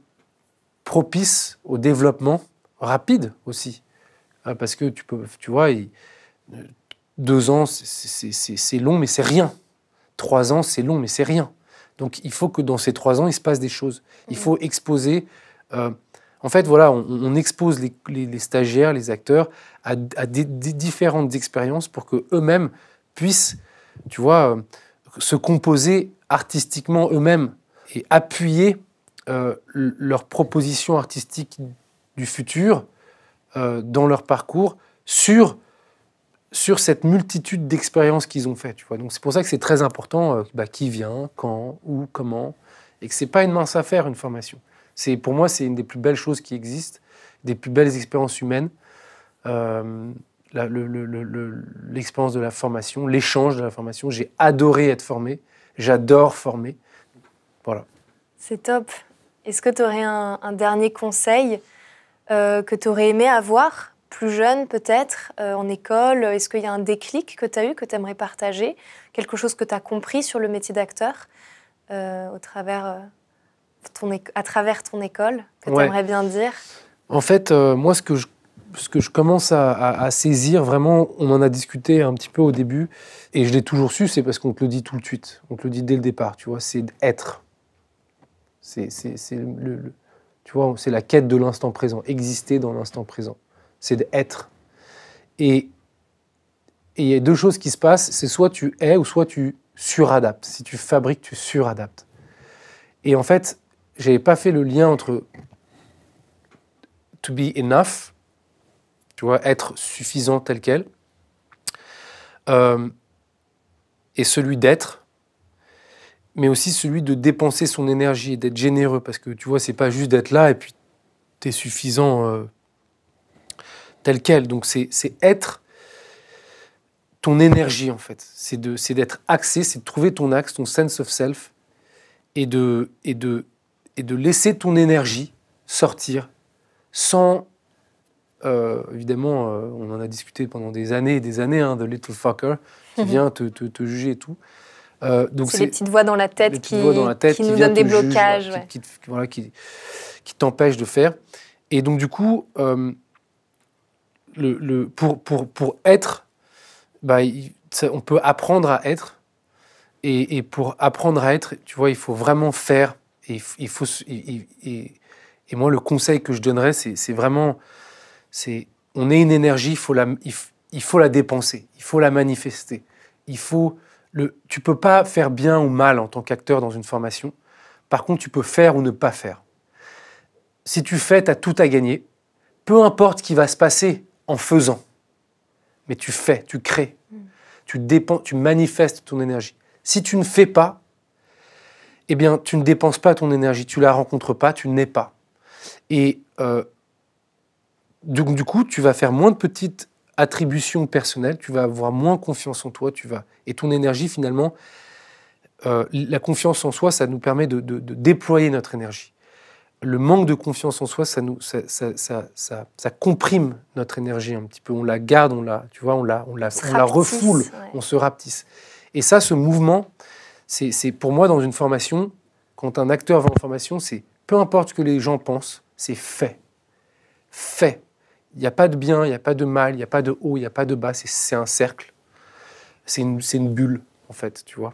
propice au développement rapide aussi. Parce que tu vois, 2 ans, c'est long, mais c'est rien. 3 ans, c'est long, mais c'est rien. Donc, il faut que dans ces 3 ans, il se passe des choses. Il faut exposer... en fait, voilà, on expose les stagiaires, les acteurs à des différentes expériences pour qu'eux-mêmes puissent, tu vois, se composer artistiquement eux-mêmes et appuyer leurs propositions artistiques du futur dans leur parcours sur cette multitude d'expériences qu'ils ont faites. Tu vois. Donc c'est pour ça que c'est très important qui vient, quand, où, comment, et que ce n'est pas une mince affaire, une formation. Pour moi, c'est une des plus belles choses qui existent, des plus belles expériences humaines, l'expérience de la formation, l'échange de la formation. J'ai adoré être formé, j'adore former. Voilà. C'est top. Est-ce que tu aurais un dernier conseil que tu aurais aimé avoir plus jeune peut-être, en école? Est-ce qu'il y a un déclic que tu as eu, que tu aimerais partager? Quelque chose que tu as compris sur le métier d'acteur à travers ton école, que tu aimerais bien dire? En fait, moi, ce que je commence à saisir, vraiment, on en a discuté un petit peu au début, et je l'ai toujours su, c'est parce qu'on te le dit tout de suite. On te le dit dès le départ, tu vois, c'est d'être. Tu vois, c'est la quête de l'instant présent, exister dans l'instant présent. C'est d'être. Et il y a 2 choses qui se passent, c'est soit tu es ou soit tu suradaptes. Si tu fabriques, tu suradaptes. Et en fait, je n'avais pas fait le lien entre to be enough, tu vois, être suffisant tel quel, et celui d'être, mais aussi celui de dépenser son énergie et d'être généreux, parce que tu vois, c'est pas juste d'être là et puis tu es suffisant tel quel. Donc c'est être ton énergie, en fait. C'est d'être axé, c'est de trouver ton axe, ton sense of self, et de laisser ton énergie sortir sans... évidemment, on en a discuté pendant des années et des années, de little fucker qui vient te juger et tout. C'est les petites voix dans la tête qui nous donnent des blocages. Qui t'empêchent de faire. Et donc, du coup, pour être, on peut apprendre à être. Et pour apprendre à être, tu vois, il faut vraiment faire. Et moi, le conseil que je donnerais, c'est vraiment... on est une énergie, il faut la dépenser, il faut la manifester. Tu peux pas faire bien ou mal en tant qu'acteur dans une formation. Par contre, tu peux faire ou ne pas faire. Si tu fais, tu as tout à gagner. Peu importe ce qui va se passer en faisant. Mais tu fais, tu crées. Tu manifestes ton énergie. Si tu ne fais pas, eh bien, tu ne dépenses pas ton énergie. Tu la rencontres pas, tu n'es pas. Et du coup, tu vas faire moins de petites attributions personnelles, tu vas avoir moins confiance en toi, et ton énergie, finalement, la confiance en soi, ça nous permet de déployer notre énergie. Le manque de confiance en soi, ça comprime notre énergie un petit peu. On la garde, on la refoule, on se rapetisse. Et ça, ce mouvement, c'est pour moi, dans une formation, quand un acteur va en formation, c'est peu importe ce que les gens pensent, c'est fait. Fait. Il n'y a pas de bien, il n'y a pas de mal, il n'y a pas de haut, il n'y a pas de bas, c'est un cercle. C'est une bulle, en fait, tu vois.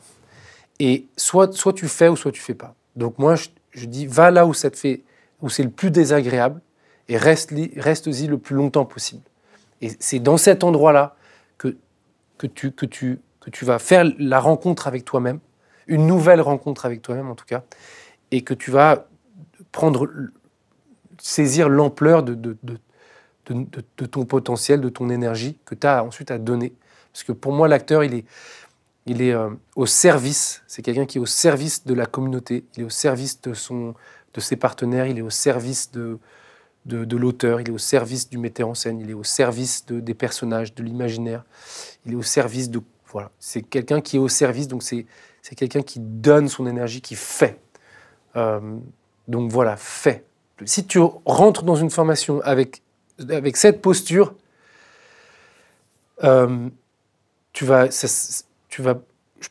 Et soit tu fais ou soit tu fais pas. Donc moi, je dis, va là où ça te fait, où c'est le plus désagréable, et reste-y le plus longtemps possible. Et c'est dans cet endroit-là que tu vas faire la rencontre avec toi-même, une nouvelle rencontre avec toi-même en tout cas, et que tu vas saisir l'ampleur de ton potentiel, de ton énergie que tu as ensuite à donner. Parce que pour moi, l'acteur, il est au service, c'est quelqu'un qui est au service de la communauté, il est au service de ses partenaires, il est au service de l'auteur, il est au service du metteur en scène, il est au service des personnages, de l'imaginaire, il est au service de... Voilà, c'est quelqu'un qui est au service, donc c'est quelqu'un qui donne son énergie, qui fait. Donc voilà, fait. Si tu rentres dans une formation avec cette posture, je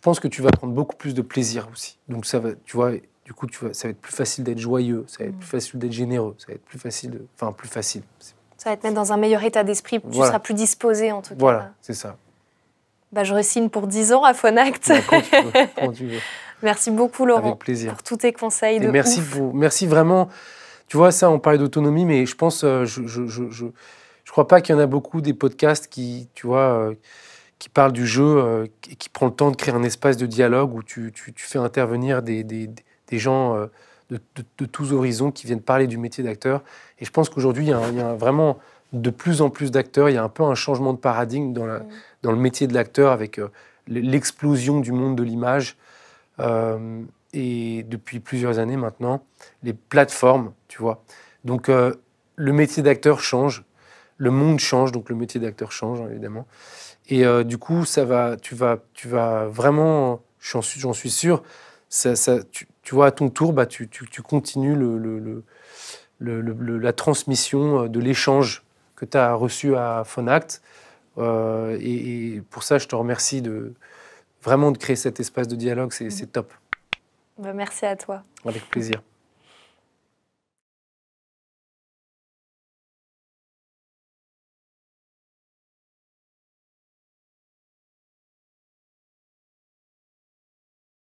pense que tu vas prendre beaucoup plus de plaisir aussi. Donc ça va, tu vois, du coup, ça va être plus facile d'être joyeux, ça va être plus facile d'être généreux, ça va être plus facile, plus facile. Ça va te mettre dans un meilleur état d'esprit, tu seras plus disposé en tout cas. Voilà, c'est ça. Je re-signe pour 10 ans à Phonact. Quand tu veux. Merci beaucoup Laurent. Avec plaisir. Pour tous tes conseils. Merci vraiment. Tu vois, ça, on parlait d'autonomie, mais je pense, je crois pas qu'il y en a beaucoup des podcasts qui, tu vois, qui parlent du jeu, qui prend le temps de créer un espace de dialogue où tu fais intervenir des gens de tous horizons qui viennent parler du métier d'acteur. Et je pense qu'aujourd'hui, il y a vraiment de plus en plus d'acteurs. Il y a un peu un changement de paradigme dans le métier de l'acteur avec l'explosion du monde de l'image. Et depuis plusieurs années maintenant, les plateformes, tu vois. Donc, le métier d'acteur change, le monde change, donc le métier d'acteur change, évidemment. Et du coup, tu vas vraiment, j'en suis sûr, tu vois, à ton tour, tu continues la transmission de l'échange que tu as reçu à Phonact. Et pour ça, je te remercie vraiment de créer cet espace de dialogue, c'est top. Merci à toi. Avec plaisir.